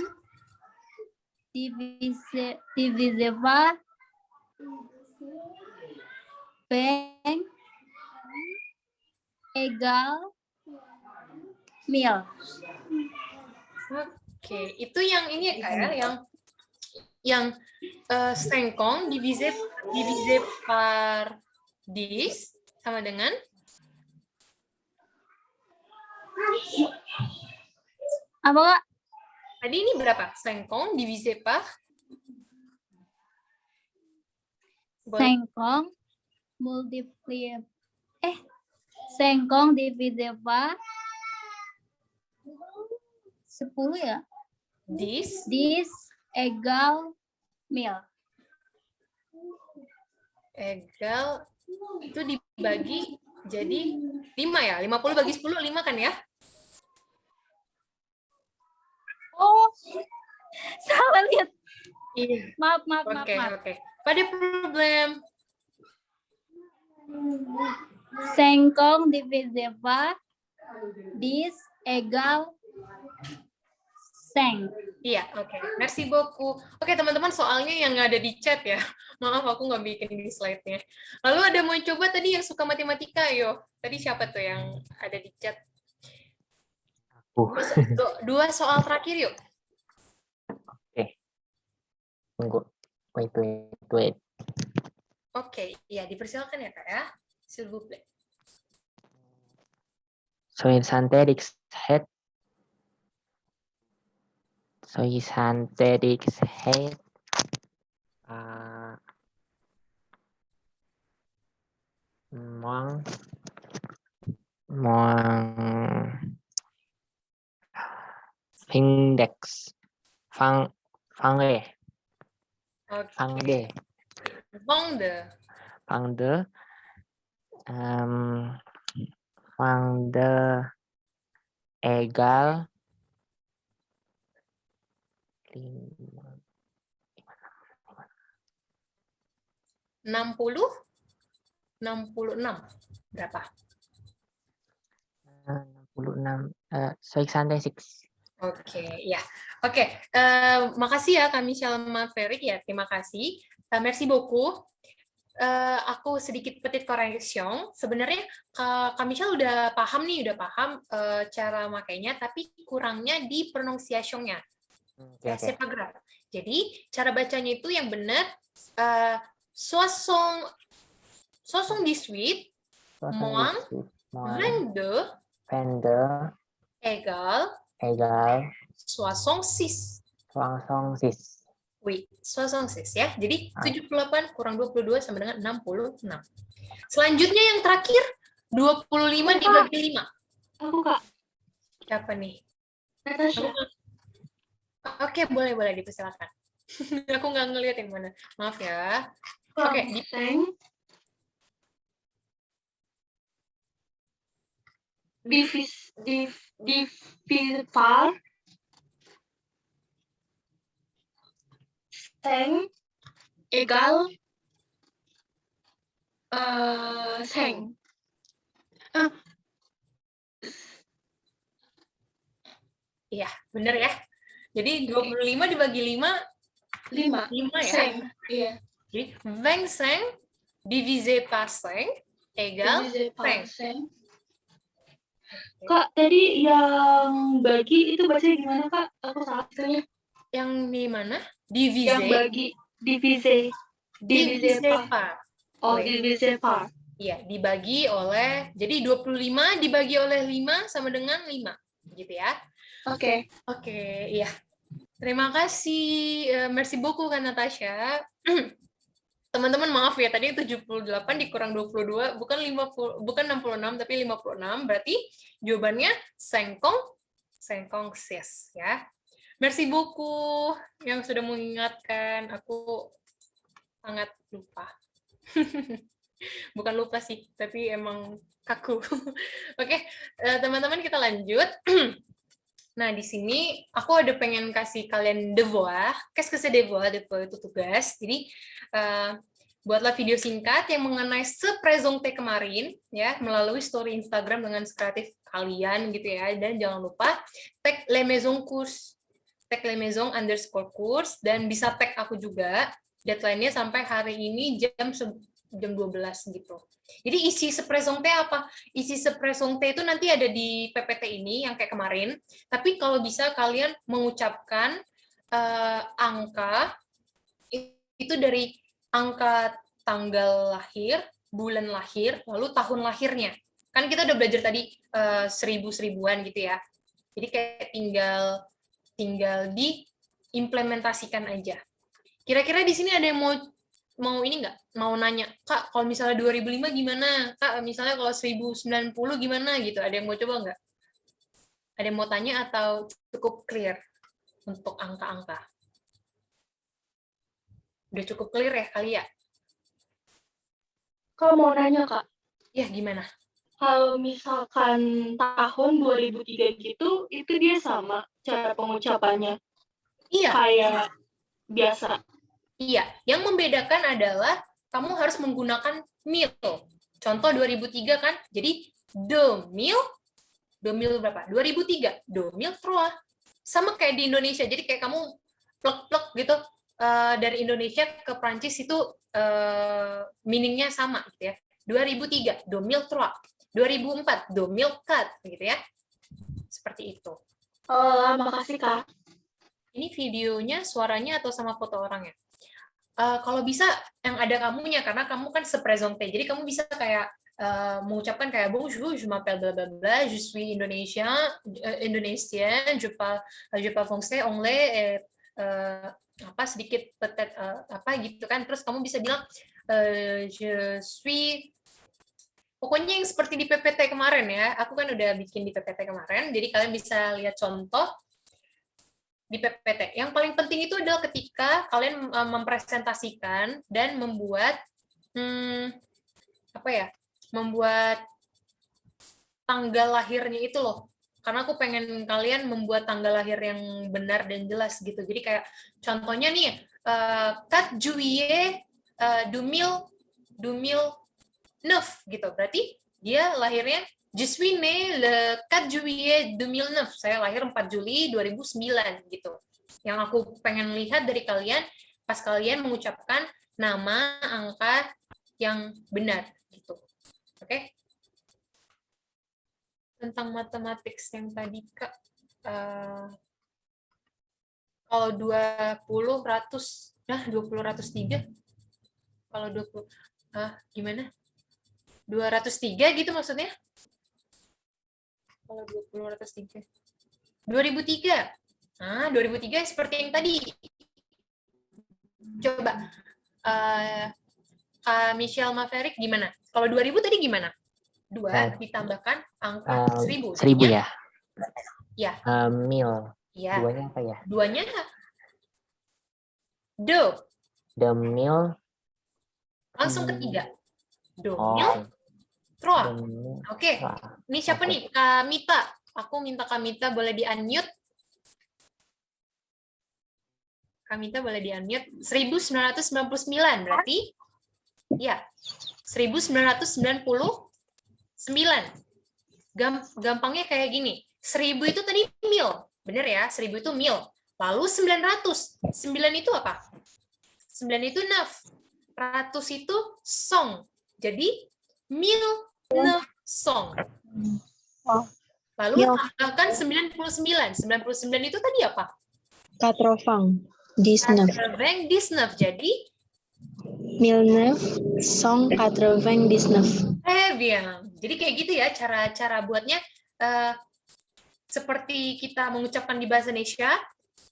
Speaker 6: divisé par 20 égale 1000.
Speaker 1: Oke, itu yang ini ya Kak ya, yang sengkong divisé par 10 sama dengan
Speaker 6: Apa Kak?
Speaker 1: tadi ini berapa? Sengkong divisé par
Speaker 6: 50 multiplié 50 divisé par 10 ya?
Speaker 1: 10
Speaker 6: 10 égale 1000.
Speaker 1: egal itu dibagi jadi 5 ya? 50 bagi 10, 5 kan ya?
Speaker 6: Oh, salah lihat.
Speaker 1: Iya.
Speaker 6: Maaf.
Speaker 1: Oke. Pada problem.
Speaker 6: 50 divisé par 10 égale 5.
Speaker 1: Iya, oke. Merci beaucoup. Oke, teman-teman, soalnya yang nggak ada di chat ya. Maaf, aku nggak bikin di slide-nya. Lalu ada mau coba tadi yang suka matematika, yo. Tadi siapa tuh yang ada di chat? Dua soal terakhir, yuk.
Speaker 10: Tunggu. Wait.
Speaker 1: Oke, iya, dipersilakan ya, Kak, ya. S'il vous plaît.
Speaker 10: Soy Santerix head. Moang index Fang de egal
Speaker 1: 66 berapa?
Speaker 10: 66. Soy Santerix.
Speaker 1: Oke, ya. Oke, makasih ya Kak Michelle sama Ferik ya, terima kasih. Merci beaucoup. Aku sedikit petit correction. Sebenarnya Kak Michelle udah paham cara makainya, tapi kurangnya di pronunciation-nya. Ya, c'est pas grave. Jadi, cara bacanya itu yang benar, 78 moins 22 égale 66. Wih, 66 ya. Jadi 78 kurang 22 sama dengan 66. Selanjutnya yang terakhir 25 dibagi 5.
Speaker 4: Aku Kak.
Speaker 1: Siapa nih?
Speaker 4: Natasha.
Speaker 1: Oke, boleh dipersilakan. Aku nggak ngeliat yang mana. Maaf ya. Oke,
Speaker 4: divisé par 5 égale 5.
Speaker 1: Iya, bener ya. Jadi 25 dibagi 5 ya.
Speaker 4: Iya.
Speaker 1: Jadi 25 divisé par 5 égale 5.
Speaker 4: Kak, tadi yang bagi itu bacanya gimana, Kak? Aku salah istilahnya.
Speaker 1: Yang di mana? Divisé.
Speaker 4: Yang bagi, divisé par. Oh, divisé par.
Speaker 1: Iya, dibagi oleh, jadi 25 dibagi oleh 5 sama dengan 5. Gitu ya.
Speaker 4: Oke,
Speaker 1: iya. Terima kasih. Merci beaucoup, Kak Natasha. Teman-teman maaf ya, tadi 78 dikurang 22, bukan 66, tapi 56. Berarti jawabannya sengkong sis ya. Merci beaucoup yang sudah mengingatkan. Aku sangat lupa. Bukan lupa sih, tapi emang kaku. Oke, teman-teman kita lanjut. Nah, di sini aku ada pengen kasih kalian devoir. Qu'est-ce que c'est devoir? Devoir itu tugas. Jadi, buatlah video singkat yang mengenai se-présenter kemarin, ya, melalui story Instagram dengan kreatif kalian, gitu ya. Dan jangan lupa tag les maisons courses. tag les maisons _course, dan bisa tag aku juga. Deadline-nya sampai hari ini jam 12 gitu. Jadi isi sepresongte apa? Isi sepresongte itu nanti ada di PPT ini yang kayak kemarin. Tapi kalau bisa kalian mengucapkan angka itu dari angka tanggal lahir, bulan lahir, lalu tahun lahirnya. Kan kita udah belajar tadi seribuan gitu ya. Jadi kayak tinggal diimplementasikan aja. Kira-kira di sini ada yang mau ini nggak? Mau nanya, Kak, kalau misalnya 2005 gimana? Kak, misalnya kalau 1090 gimana gitu? Ada yang mau coba nggak? Ada yang mau tanya atau cukup clear untuk angka-angka? Udah cukup clear ya kali ya?
Speaker 4: Kalau mau nanya, Kak,
Speaker 1: Ya, gimana?
Speaker 4: kalau misalkan tahun 2003 gitu, itu dia sama cara pengucapannya?
Speaker 1: Iya.
Speaker 4: Kayak biasa?
Speaker 1: Iya, yang membedakan adalah kamu harus menggunakan mil. Contoh 2003 kan, jadi 2000 berapa? 2003, 2003. Sama kayak di Indonesia, jadi kayak kamu plek-plek gitu, dari Indonesia ke Prancis itu meaning-nya sama gitu ya. 2003, 2003. 2004, 2004 gitu ya. Seperti itu.
Speaker 4: Oh, makasih, Kak.
Speaker 1: Ini videonya, suaranya atau sama foto orangnya? Kalau bisa yang ada kamunya, karena kamu kan sepresente, jadi kamu bisa kayak mengucapkan kayak bonjour, je m'appelle bla bla bla, je suis indonésien, je parle français, anglais, apa sedikit peut-être apa gitu kan, terus kamu bisa bilang je suis, pokoknya yang seperti di PPT kemarin ya, aku kan udah bikin di PPT kemarin, jadi kalian bisa lihat contoh di PPT. Yang paling penting itu adalah ketika kalian mempresentasikan dan membuat membuat tanggal lahirnya itu loh. Karena aku pengen kalian membuat tanggal lahir yang benar dan jelas gitu. Jadi kayak contohnya nih 4 juillet 2009 gitu. Berarti dia lahirnya je suis né le 4 juillet 2009. Saya lahir 4 Juli 2009 gitu. Yang aku pengen lihat dari kalian pas kalian mengucapkan nama, angka yang benar gitu. Oke? Tentang matematik yang tadi Kak, kalau 20 ratus, 20 ratus 3. Kalau 20 gimana? 203 gitu maksudnya? Kalau 20 ratus 3. 2003. 2003 seperti yang tadi. Coba Kak Michelle Maverick gimana? Kalau 2000 tadi gimana? 2 ditambahkan angka 1000.
Speaker 10: 1000 ya?
Speaker 1: Ya.
Speaker 10: Mil.
Speaker 1: Ya.
Speaker 10: Duanya apa ya?
Speaker 1: Duanya do.
Speaker 10: Mil.
Speaker 1: Langsung ketiga. Do mil. Troa. Oke. Ini siapa nih? Kak Mita. Aku minta Kak Mita boleh di-unmute. Kak Mita boleh di-unmute. 1999 berarti? Ya. 1999. Gampangnya kayak gini. 1000 itu tadi mil. Bener ya? 1000 itu mil. Lalu 900. 9 itu apa? 9 itu naf. 100 itu song. Jadi mil neuf song. Lalu tambahkan 99. 99 itu tadi apa?
Speaker 2: 80.
Speaker 1: 19. Jadi
Speaker 2: 1999.
Speaker 1: bien. Jadi kayak gitu ya cara buatnya, seperti kita mengucapkan di bahasa Indonesia,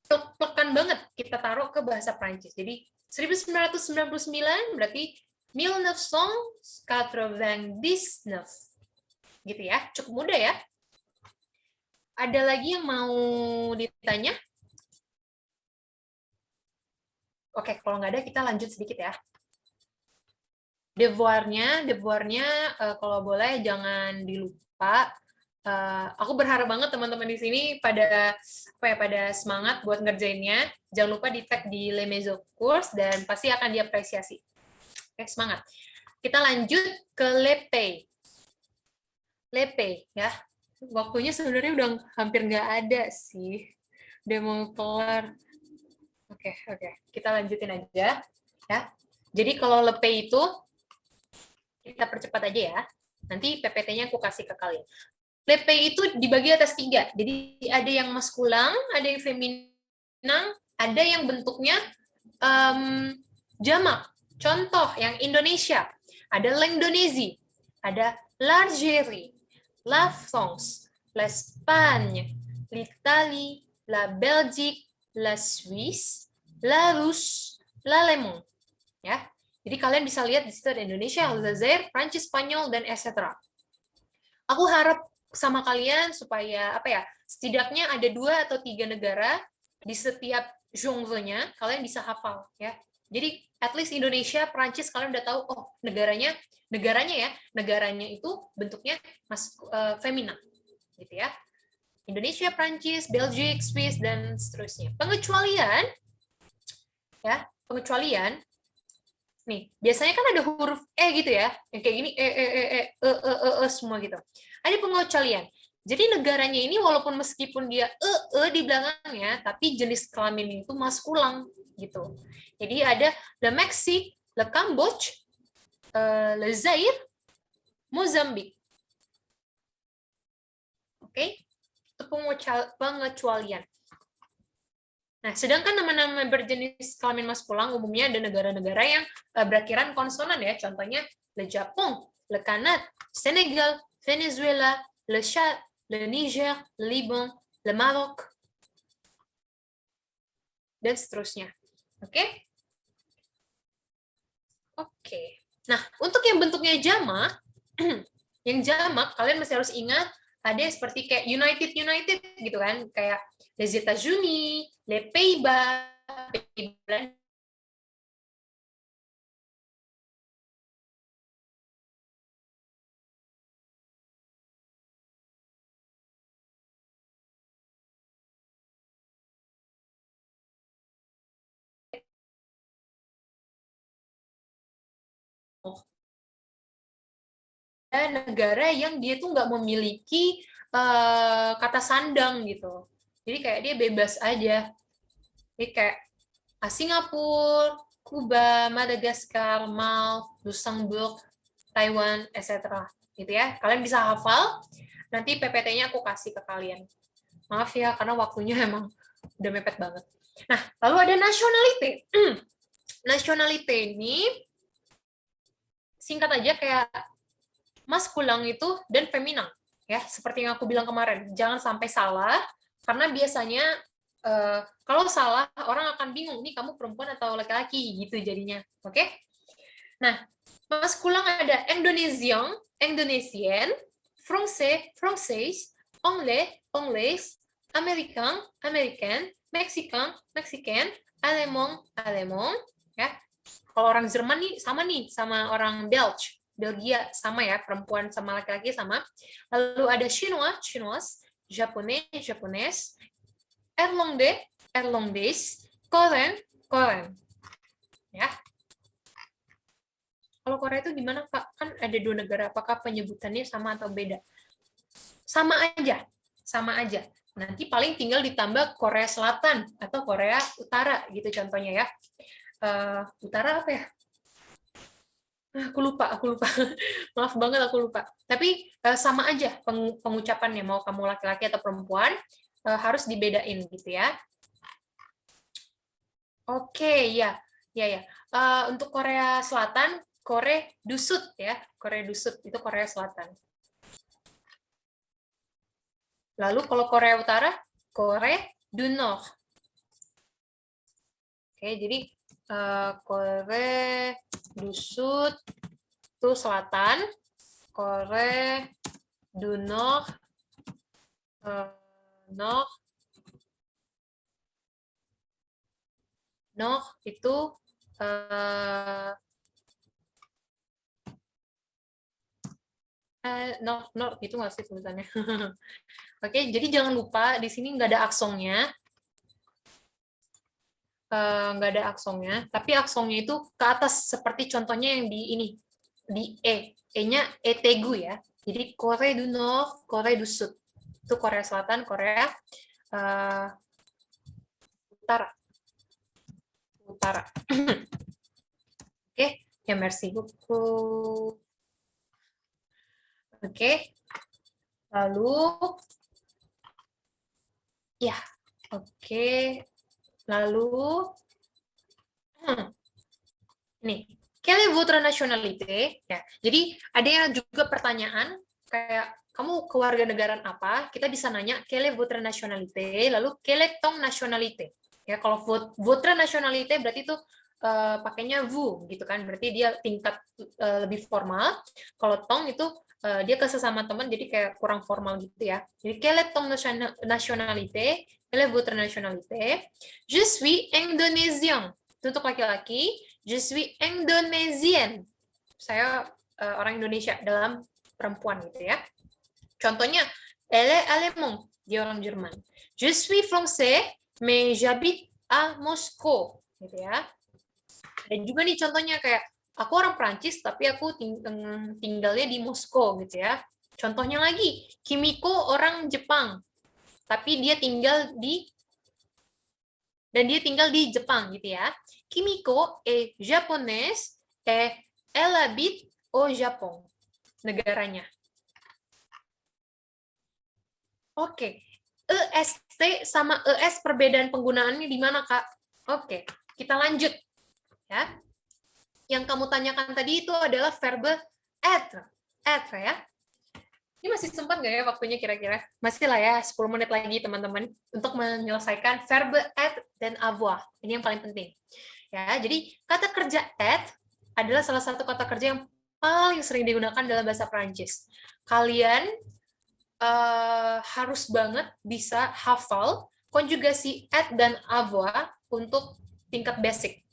Speaker 1: plek-plekan banget kita taruh ke bahasa Prancis. Jadi 1999 berarti 1999. Gitu ya, cukup mudah ya. Ada lagi yang mau ditanya? Oke, kalau nggak ada kita lanjut sedikit ya. Devoirnya kalau boleh jangan dilupa. Aku berharap banget teman-teman di sini pada semangat buat ngerjainnya. Jangan lupa di-tag di Les Maisons Course dan pasti akan diapresiasi. Oke, semangat. Kita lanjut ke Lepe. Lepe ya. Waktunya sebenarnya udah hampir nggak ada sih. Udah mau kelar. Oke. Kita lanjutin aja ya. Jadi kalau le P itu kita percepat aja ya. Nanti PPT-nya aku kasih ke kalian. Le P itu dibagi atas 3. Jadi ada yang maskulang, ada yang feminan, ada yang bentuknya jamak. Contoh yang Indonesia. Ada l'Indonésie, ada l'Algérie, la France, l'Espagne, l'Italie, la Belgique, la Suisse, la Russe, l'Allemand. Ya. Jadi kalian bisa lihat di situ ada Indonesia, Aljazair, Prancis, Spanyol, dan etc. Aku harap sama kalian supaya setidaknya ada 2 atau 3 negara di setiap genre-nya kalian bisa hafal ya. Jadi at least Indonesia, Prancis kalian udah tahu negaranya itu bentuknya femina gitu ya. Indonesia, Prancis, Belgium, Swiss, dan seterusnya. Pengecualian, nih, biasanya kan ada huruf E gitu ya, yang kayak gini, semua gitu. Ada pengecualian. Jadi negaranya ini walaupun meskipun dia di belakangnya, tapi jenis kelamin itu maskulang gitu. Jadi ada le Mexique, le Cambodge, le Zaire, Mozambik. Oke? Itu pengecualian. Nah, sedangkan nama-nama berjenis kelamin maskulang umumnya ada negara-negara yang berakhiran konsonan ya. Contohnya le Japon, le Canada, Senegal, Venezuela, le Chad, le Niger, le Liban, le Maroc, dan seterusnya. Oke? Oke. Nah, untuk yang bentuknya jamak, kalian masih harus ingat ada seperti kayak United gitu kan, kayak les États-Unis, les Pays-Bas, negara yang dia tuh nggak memiliki kata sandang gitu. Jadi kayak dia bebas aja. Jadi kayak Singapura, Kuba, Madagaskar, Malta, Luxembourg, Taiwan, etc. Gitu ya. Kalian bisa hafal. Nanti PPT-nya aku kasih ke kalian. Maaf ya, karena waktunya emang udah mepet banget. Nah, lalu ada nationality. Nationality ini singkat aja kayak maskulang itu dan femina ya, seperti yang aku bilang kemarin. Jangan sampai salah karena biasanya kalau salah orang akan bingung nih kamu perempuan atau laki-laki gitu jadinya. Oke? Nah, maskulang ada Indonesian, Indonesian, Français, Française, Anglais, Anglaise, American, American, Mexican, Mexican, Allemand, Allemand, ya. Kalau orang Jerman nih sama orang Belgia sama ya, perempuan sama laki-laki sama. Lalu ada Chinois, Chinois, Japonais, Japonais, Irlandais, Irlandais, Korean, Korean. Ya. Kalau Korea itu gimana, Kak? Kan ada 2 negara, apakah penyebutannya sama atau beda? Sama aja. Nanti paling tinggal ditambah Korea Selatan atau Korea Utara gitu contohnya ya. Utara apa ya? Aku lupa. Maaf banget aku lupa. Tapi sama aja pengucapannya, mau kamu laki-laki atau perempuan, harus dibedain gitu ya. Oke, ya. Untuk Korea Selatan, Korea du Sud ya. Korea du Sud itu Korea Selatan. Lalu kalau Korea Utara, Korea du Nord. Oke, jadi Korea du Sud itu selatan, Korea du Nord Nord itu Nord itu nggak sih tulisannya? Oke, jadi jangan lupa di sini nggak ada aksongnya. Nggak ada aksongnya, tapi aksongnya itu ke atas seperti contohnya yang di ini, di E-nya Etegu ya. Jadi Korea du Nord, Korea du Sud. Itu Korea Selatan, Korea utara. Utara. Oke, ya merci beaucoup. Oke. Lalu ya, oke. Lalu nih, quelle est votre nationalité? Ya, jadi ada yang juga pertanyaan kayak kamu kewarganegaraan apa? Kita bisa nanya quelle est votre nationalité, lalu quelle est ton nationalité. Ya, kalau votre nationalité berarti itu pakainya vous gitu kan, berarti dia tingkat lebih formal. Kalau ton itu dia ke sesama teman, jadi kayak kurang formal gitu ya. Jadi quelle est ton nationalité? Quelle est votre nationalité? Je suis indonésien. Itu untuk laki-laki. Je suis indonesienne. Saya orang Indonesia dalam perempuan gitu ya. Contohnya, elle est allemand. Dia orang Jerman. Je suis français, mais j'habite à Moscow. Gitu ya. Dan juga nih contohnya kayak, aku orang Prancis, tapi aku tinggalnya di Moskow gitu ya. Contohnya lagi, Kimiko orang Jepang, tapi dia tinggal di Jepang gitu ya. Kimiko est japonaise et elle habite au Japon. Negaranya. Oke. EST sama ES perbedaan penggunaannya di mana, Kak? Oke, kita lanjut. Ya. Yang kamu tanyakan tadi itu adalah verbe être. Être ya. Ini masih sempat nggak ya waktunya kira-kira? Masih lah ya, 10 menit lagi teman-teman untuk menyelesaikan verbe être dan avoir. Ini yang paling penting. Ya, jadi kata kerja être adalah salah satu kata kerja yang paling sering digunakan dalam bahasa Prancis. Kalian harus banget bisa hafal konjugasi être dan avoir untuk tingkat basic.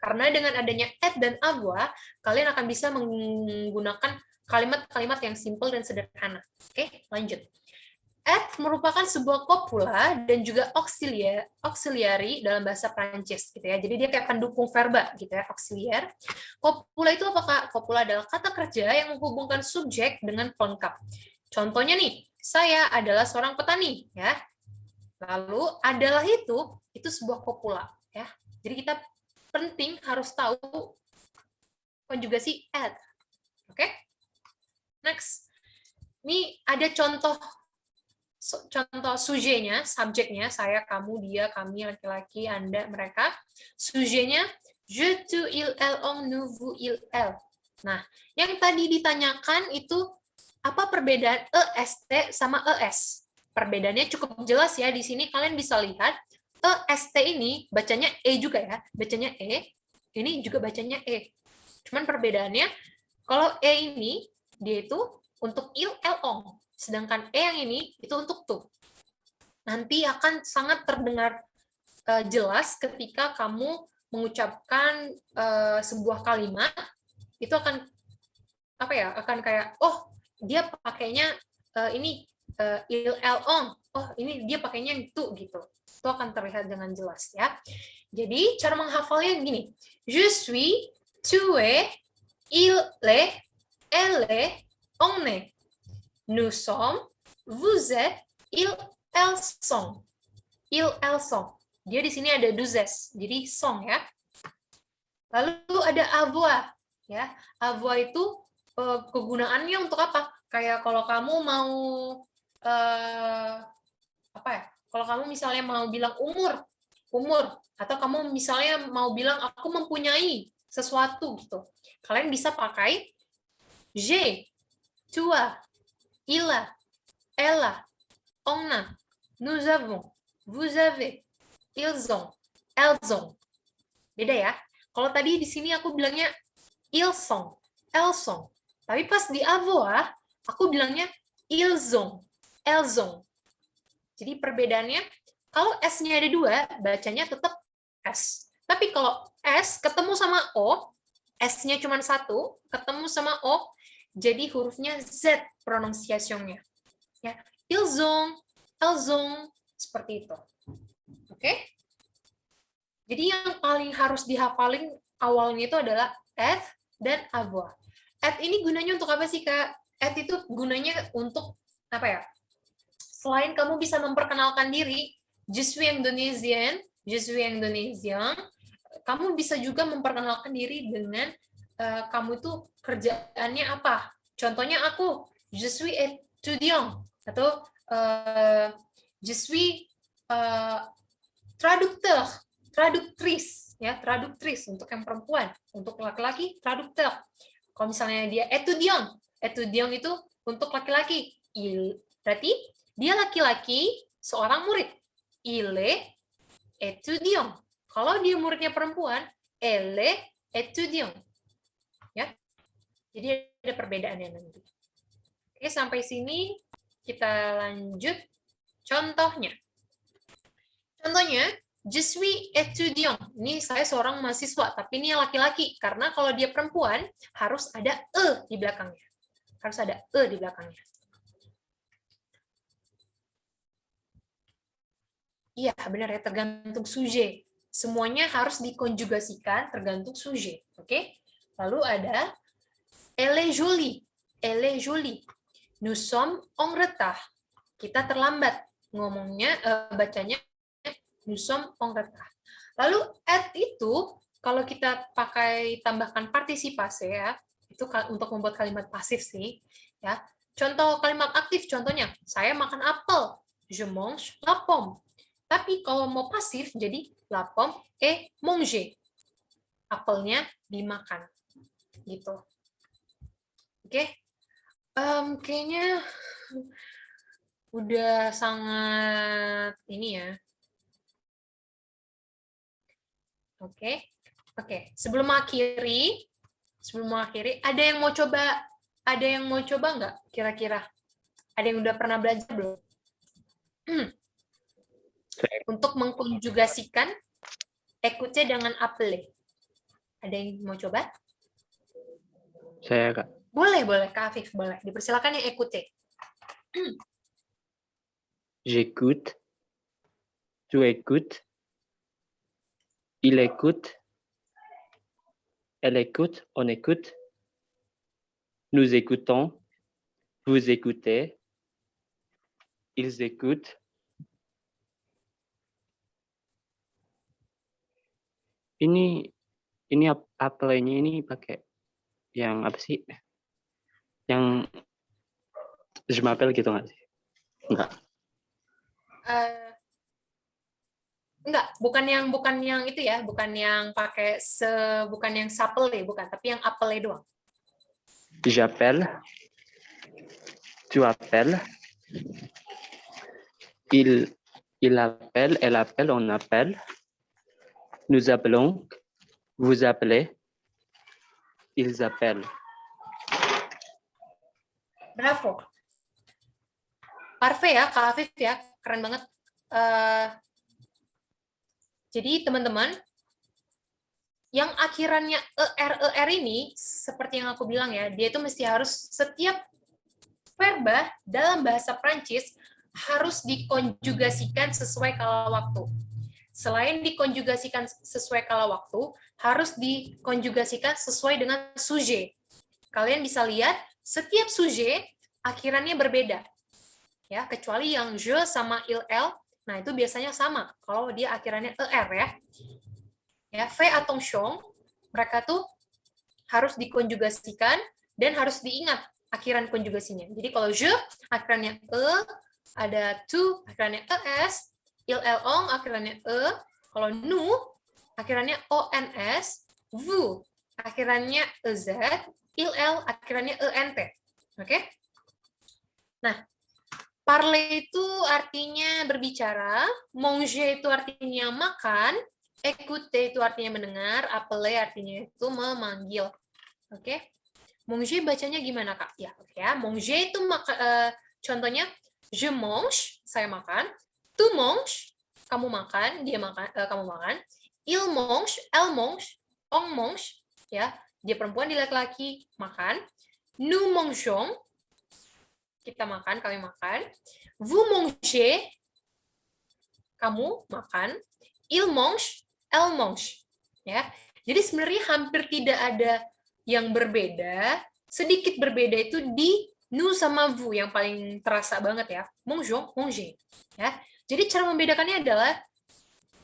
Speaker 1: Karena dengan adanya être dan avoir, kalian akan bisa menggunakan kalimat-kalimat yang simple dan sederhana. Oke, lanjut. Être merupakan sebuah copula dan juga auxiliary dalam bahasa Prancis gitu ya. Jadi dia kayak pendukung verba gitu ya, auxiliar. Copula itu apa, Kak? Copula adalah kata kerja yang menghubungkan subjek dengan pelengkap. Contohnya nih, saya adalah seorang petani ya. Lalu adalah itu sebuah copula ya. Jadi kita penting harus tahu konjugasi être. Oke? Next. Ini ada contoh sujetnya, subjeknya, saya, kamu, dia, kami, laki-laki, Anda, mereka. Sujetnya, je, tu, il, elle, on, nous, vous, il, elle. Nah, yang tadi ditanyakan itu apa perbedaan EST sama ES? Perbedaannya cukup jelas ya, di sini kalian bisa lihat EST ini bacanya E juga ya, bacanya E, ini juga bacanya E. Cuman perbedaannya, kalau E ini, dia itu untuk il, el, ong, sedangkan E yang ini, itu untuk tu. Nanti akan sangat terdengar jelas ketika kamu mengucapkan sebuah kalimat, itu akan, apa ya, akan kayak, oh, dia pakainya ini, il, el, ong, oh, ini dia pakainya itu, gitu. Itu akan terlihat dengan jelas ya. Jadi cara menghafalnya gini. Je suis, tu es, il est, elle est, on est. Nous sommes, vous êtes, ils, elles sont. Ils, elles sont. Dia di sini ada duzes, jadi song ya. Lalu ada avoir ya. Avoir itu kegunaannya untuk apa? Kayak kalau kamu mau apa ya? Kalau kamu misalnya mau bilang umur, atau kamu misalnya mau bilang aku mempunyai sesuatu gitu, kalian bisa pakai j'ai, tu as, il a, elle a, on a, nous avons, vous avez, ils ont, elles ont. Beda ya. Kalau tadi di sini aku bilangnya ils sont, elles sont, tapi pas di avoir aku bilangnya ils ont, elles ont. Jadi perbedaannya, kalau S-nya ada 2, bacanya tetap S. Tapi kalau S ketemu sama O, S-nya cuma 1, ketemu sama O, jadi hurufnya Z pronunciation-nya. Ya, ils ont, elles ont, seperti itu. Oke? Jadi yang paling harus dihafalin awalnya itu adalah être dan avoir. Être ini gunanya untuk apa sih, Kak? Être itu gunanya untuk apa ya? Selain kamu bisa memperkenalkan diri, je suis Indonesian, je suis indonésien, kamu bisa juga memperkenalkan diri dengan kamu itu kerjaannya apa. Contohnya aku, je suis étudiant atau je suis traducteur, traductrice, ya, traductrice untuk yang perempuan, untuk laki-laki traducteur. Kalau misalnya dia étudiant, étudiant itu untuk laki-laki, berarti dia laki-laki, seorang murid. Il est étudiant. Kalau dia muridnya perempuan, elle est étudiant. Ya. Jadi ada perbedaannya nanti. Oke, sampai sini kita lanjut contohnya. Contohnya, je suis étudiant. Ini saya seorang mahasiswa, tapi ini laki-laki. Karena kalau dia perempuan, harus ada e di belakangnya. Harus ada e di belakangnya. Iya, benar ya, tergantung sujet. Semuanya harus dikonjugasikan tergantung sujet. Oke? Lalu ada elle est jolie. Elle est jolie. Nous sommes en retard. Kita terlambat. Ngomongnya, bacanya nous sommes en retard. Lalu at itu, kalau kita pakai tambahkan partisipasi ya, itu untuk membuat kalimat pasif sih. Ya. Contoh kalimat aktif, contohnya, saya makan apel. Je mange la pomme. Tapi kalau mau pasif, jadi la pomme est mangée. Apelnya dimakan. Gitu. Oke? Kayaknya udah sangat ini ya. Oke. Sebelum mengakhiri, ada yang mau coba nggak kira-kira? Ada yang udah pernah belajar belum? Untuk mengkonjugasikan écouter dengan appeler. Ada yang mau coba?
Speaker 3: Saya, Kak.
Speaker 1: Boleh, Kak Afif, boleh. Dipersilakan yang écouter.
Speaker 3: J'écoute. Tu écoutes. Il écoute. Elle écoute. On écoute. Nous écoutons. Vous écoutez. Ils écoutent. Ini appelnya ini pakai yang apa sih? Yang je m'appelle gitu nggak sih? Enggak.
Speaker 1: Enggak, bukan yang itu ya, bukan yang pakai bukan yang s'appeler, bukan, tapi yang appeler doang.
Speaker 3: J'appelle. Tu appelles. Il appelle, elle appelle, on appelle. Nous appelons. Vous appelez. Ils appellent.
Speaker 1: Bravo. Parfait ya, Kak Afif ya. Keren banget. Jadi teman-teman, yang akhirannya er ini, seperti yang aku bilang ya, dia itu mesti harus setiap verba dalam bahasa Prancis harus dikonjugasikan sesuai kala waktu. Selain dikonjugasikan sesuai kala waktu, harus dikonjugasikan sesuai dengan sujet. Kalian bisa lihat, setiap sujet akhirannya berbeda. Ya, kecuali yang je sama il, el, nah itu biasanya sama, kalau dia akhirannya er ya. Ya, fais attention, mereka tuh harus dikonjugasikan dan harus diingat akhiran konjugasinya. Jadi kalau je akhirannya ada tu akhirannya es, il, el, ong akhirannya kalau nous akhirannya ons, vous akhirannya ez, il, el akhirannya ent. Oke? Nah, parler itu artinya berbicara, manger itu artinya makan, écouter itu artinya mendengar, appeler artinya itu memanggil. Oke? Manger bacanya gimana, Kak? Ya, oke ya. Manger itu contohnya je mange, saya makan, tu manges, kamu makan, dia makan, kamu makan, il mange, elle mange, on mange, ya, dia perempuan, dia laki-laki, makan, nous mangeons, kita makan, kami makan, vous mangez, kamu makan, il mange, elle mange, ya. Jadi sebenarnya hampir tidak ada yang berbeda, sedikit berbeda itu di nous sama vous yang paling terasa banget ya. Mangeons, manger. Ya. Jadi cara membedakannya adalah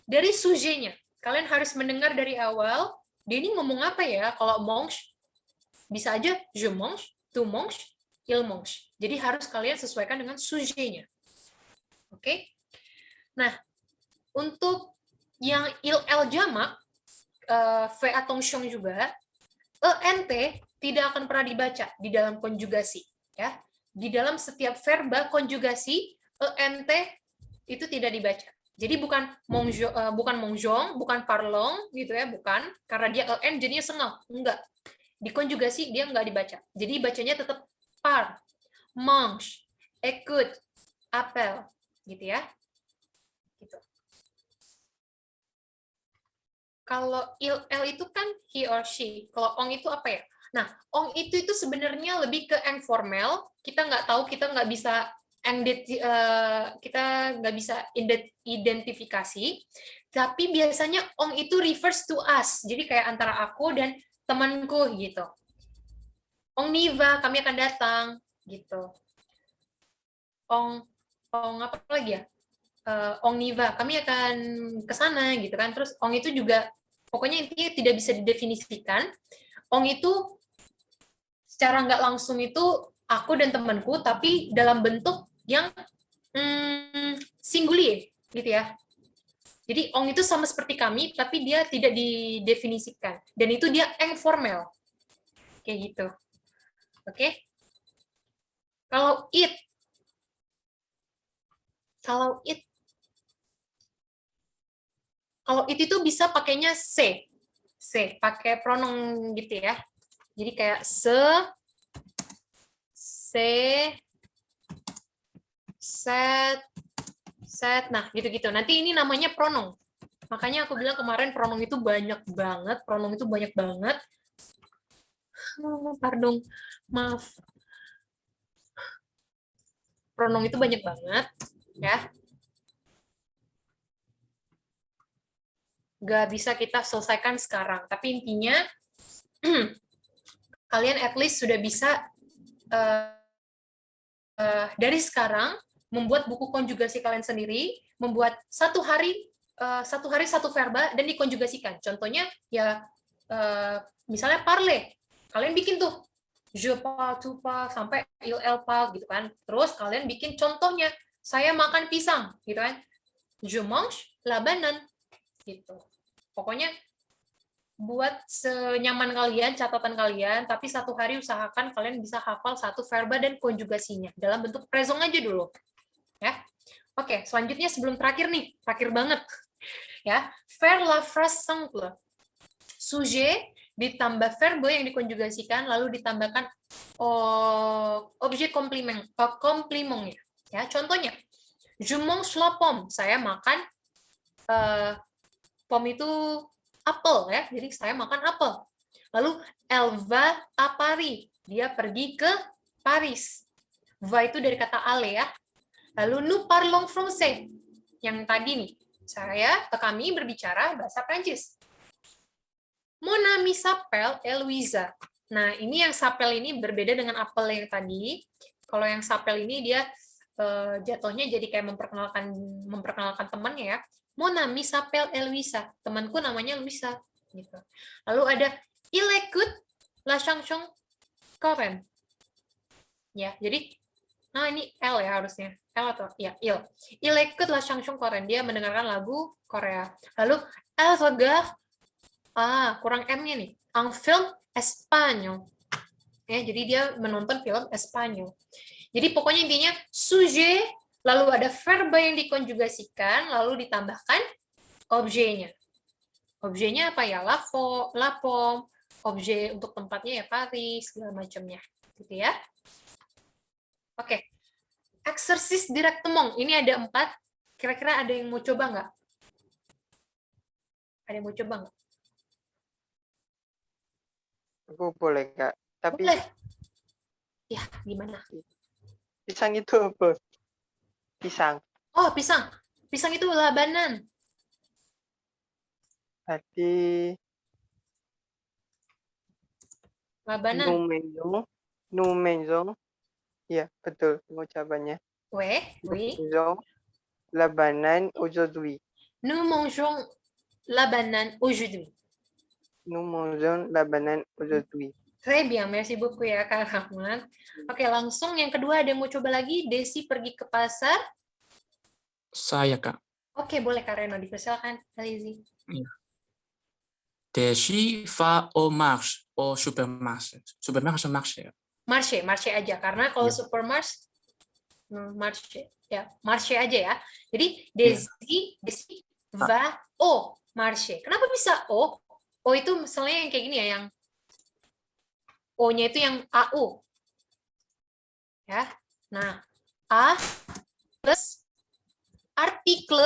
Speaker 1: dari sujetnya. Kalian harus mendengar dari awal, dia ini ngomong apa ya? Kalau mange, bisa aja je mange, tu mange, il mange. Jadi harus kalian sesuaikan dengan sujetnya. Oke? Nah, untuk yang il jamak, fais attention juga, ENT tidak akan pernah dibaca di dalam konjugasi. Ya. Di dalam setiap verba konjugasi, ENT itu tidak dibaca. Jadi bukan mongjong, bukan parlong, gitu ya, bukan. Karena dia EN jadinya sengau. Enggak. Di konjugasi dia enggak dibaca. Jadi bacanya tetap par, mange, écoute, appel, gitu ya. Gitu. Kalau il itu kan he or she. Kalau ong itu apa ya? Nah, ong itu sebenarnya lebih ke informal. Kita nggak tahu, kita nggak bisa identifikasi. Tapi biasanya ong itu refers to us. Jadi kayak antara aku dan temanku gitu. Ong niva, kami akan datang gitu. Ong apa lagi ya? Ong niva, kami akan ke sana gitu kan. Terus ong itu juga pokoknya intinya tidak bisa didefinisikan. Ong itu secara nggak langsung itu aku dan temanku, tapi dalam bentuk yang singulier gitu ya. Jadi ong itu sama seperti kami, tapi dia tidak didefinisikan. Dan itu dia informal. Kayak gitu. Oke? Kalau it itu bisa pakainya se, pakai pronoun gitu ya. Jadi kayak se, set. Nah, gitu-gitu. Nanti ini namanya pronoun. Makanya aku bilang kemarin pronoun itu banyak banget. Pardon, maaf. Pronoun itu banyak banget, ya. Nggak bisa kita selesaikan sekarang. Tapi intinya, kalian at least sudah bisa dari sekarang membuat buku konjugasi kalian sendiri, membuat satu hari satu verba dan dikonjugasikan. Contohnya ya misalnya parler, kalian bikin tuh je parle, tu parles, sampai il elle parle gitu kan. Terus kalian bikin contohnya, saya makan pisang gitu kan. Je mange la banane gitu. Pokoknya buat senyaman kalian, catatan kalian, tapi satu hari usahakan kalian bisa hafal satu verba dan konjugasinya dalam bentuk présent aja dulu. Ya. Oke, selanjutnya sebelum terakhir nih, terakhir banget. Ya, faire la phrase simple. Sujet ditambah verbe yang dikonjugasikan lalu ditambahkan objek komplimennya. Ya, contohnya, je mange la pomme, saya makan pom itu apel ya, jadi saya makan apel. Lalu elle va à Paris, dia pergi ke Paris. Va itu dari kata aller ya. Lalu nous parlons français, yang tadi nih, kami berbicara bahasa Prancis. Mon ami s'appelle Eloisa. Nah, ini yang s'appelle ini berbeda dengan apel yang tadi. Kalau yang s'appelle ini dia jatuhnya jadi kayak memperkenalkan temannya ya. Mon ami s'appelle Eloisa. Temanku namanya Luisa. Gitu. Lalu ada il écoute la chanson coréenne. Ya, jadi ini L ya harusnya. L atau ya, il. Il écoute la chanson coréenne. Dia mendengarkan lagu Korea. Lalu elle regarde kurang M-nya nih. Un film espagnol. Ya, jadi dia menonton film Espanyol. Jadi pokoknya intinya sujet, lalu ada verba yang dikonjugasikan, lalu ditambahkan objeknya. Objeknya apa ya? La pomme, objek untuk tempatnya ya Paris, segala macamnya. Gitu ya. Oke. Exercise directement. Ini ada 4. Kira-kira ada yang mau coba nggak? Ada yang mau coba nggak?
Speaker 11: Aku boleh, Kak. Tapi
Speaker 1: boleh. Ya, gimana?
Speaker 11: Pisang itu apa? Pisang.
Speaker 1: Oh, pisang. Pisang itu la banane.
Speaker 11: Tadi
Speaker 1: La banane.
Speaker 11: Nous maison. Ya, betul pengucapannya.
Speaker 1: Oui.
Speaker 11: La banane aujourd'hui.
Speaker 1: Nous mangeons la banane aujourd'hui.
Speaker 11: Nous mangeons la banane aujourd'hui.
Speaker 1: Très bien, merci beaucoup ya Kak Rahmat. Oke, langsung yang kedua ada yang mau coba lagi? Desi pergi ke pasar.
Speaker 12: Saya, Kak.
Speaker 1: Oke, boleh Kak Reno, dipersilakan. Alizi.
Speaker 12: Desi va au marché, au supermarché. Supermarché, marché.
Speaker 1: Marché aja, karena kalau supermarché, marché, ya, marché aja ya. Jadi, Desi va au marché. Kenapa bisa o? O itu misalnya yang kayak gini ya, yang O-nya itu yang AU. Ya. Nah, A plus artikel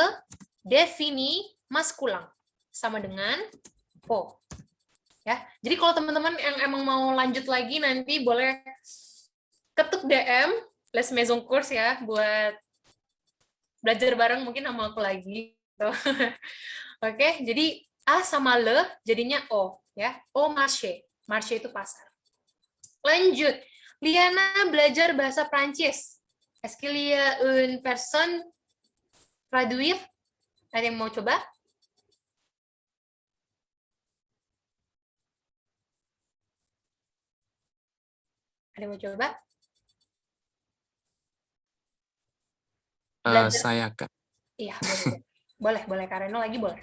Speaker 1: defini maskulang sama dengan vo. Ya. Jadi kalau teman-teman yang emang mau lanjut lagi nanti boleh ketuk DM Les Maison Course ya buat belajar bareng mungkin sama aku lagi. Oke, jadi A sama le jadinya O ya. O marché. Marché itu pasar. Lanjut, Liana belajar bahasa Prancis. Est-ce qu'il y a une personne traduire? Ada yang mau coba? Ada yang mau coba?
Speaker 12: Saya, Kak.
Speaker 1: Iya, boleh Kak Reno lagi boleh.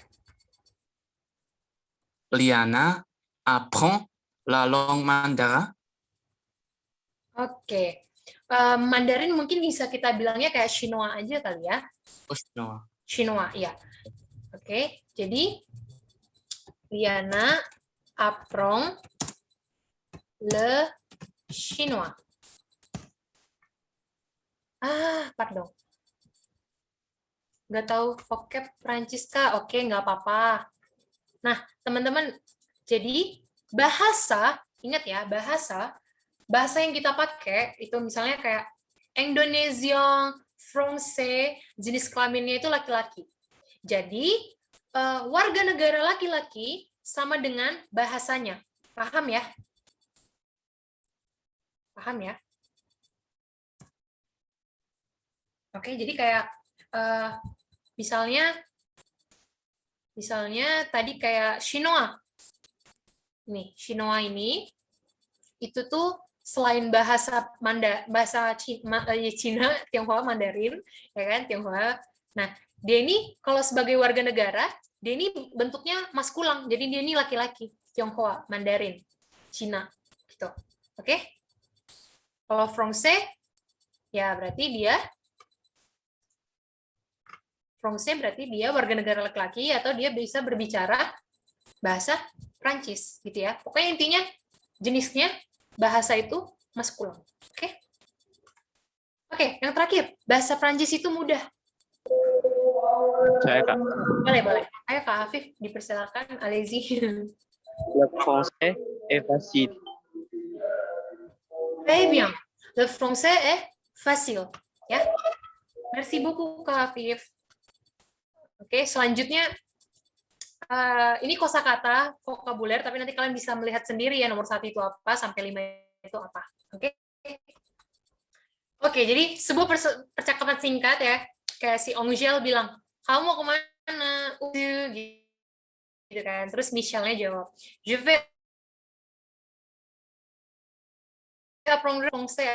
Speaker 12: Liana apprend la langue mandarin.
Speaker 1: Oke. Mandarin mungkin bisa kita bilangnya kayak Chinois aja kali ya.
Speaker 12: Oh, Chinois.
Speaker 1: Chinois, ya. Oke, jadi Liana apprend le chinois. Pardon. Nggak tahu vocab Prancis, Kak. Oke, nggak apa-apa. Nah, teman-teman, jadi bahasa, ingat ya, bahasa yang kita pakai itu misalnya kayak Indonesian, Francais, jenis kelaminnya itu laki-laki. Jadi, warga negara laki-laki sama dengan bahasanya. Paham ya? Paham ya? Oke, jadi kayak misalnya tadi kayak Chinois. Nih, Chinois ini itu tuh selain bahasa Cina, Tionghoa, Mandarin, ya kan, Tionghoa. Nah, dia ini kalau sebagai warga negara, dia ini bentuknya maskulang, jadi dia ini laki-laki, Tionghoa, Mandarin, Cina, gitu. Oke? Kalau Francais, ya berarti dia warga negara laki-laki atau dia bisa berbicara bahasa Prancis, gitu ya. Pokoknya intinya jenisnya bahasa itu maskulang. Oke? Oke, yang terakhir, bahasa Prancis itu mudah.
Speaker 3: Saya, Kak.
Speaker 1: Boleh. Ayo Kak Afif, dipersilakan. Allez-y.
Speaker 3: Le français est facile.
Speaker 1: Très bien. Le français est facile. Ya. Merci beaucoup Kak Afif. Oke, selanjutnya ini kosakata, vokabuler, tapi nanti kalian bisa melihat sendiri ya nomor 1 itu apa, sampai 5 itu apa. Oke? Oke, jadi sebuah percakapan singkat ya, kayak si Angel bilang, kamu mau kemana? Gitu kan. Terus Michelle-nya jawab, je vais apprendre français.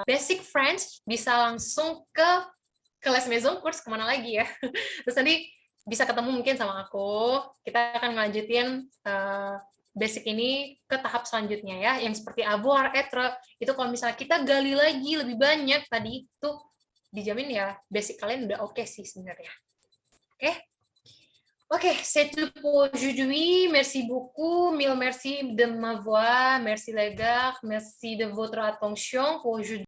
Speaker 1: Basic French bisa langsung ke Les Maison Course, kemana lagi ya. Terus nanti bisa ketemu mungkin sama aku, kita akan ngelanjutin basic ini ke tahap selanjutnya ya, yang seperti avoir, être, itu kalau misalnya kita gali lagi lebih banyak tadi, itu dijamin ya basic kalian udah oke sih sebenarnya. Oke? Oke, c'est tout pour aujourd'hui. Merci beaucoup. Mille merci de m'avoir. Merci les gars. Merci de votre attention pour aujourd'hui.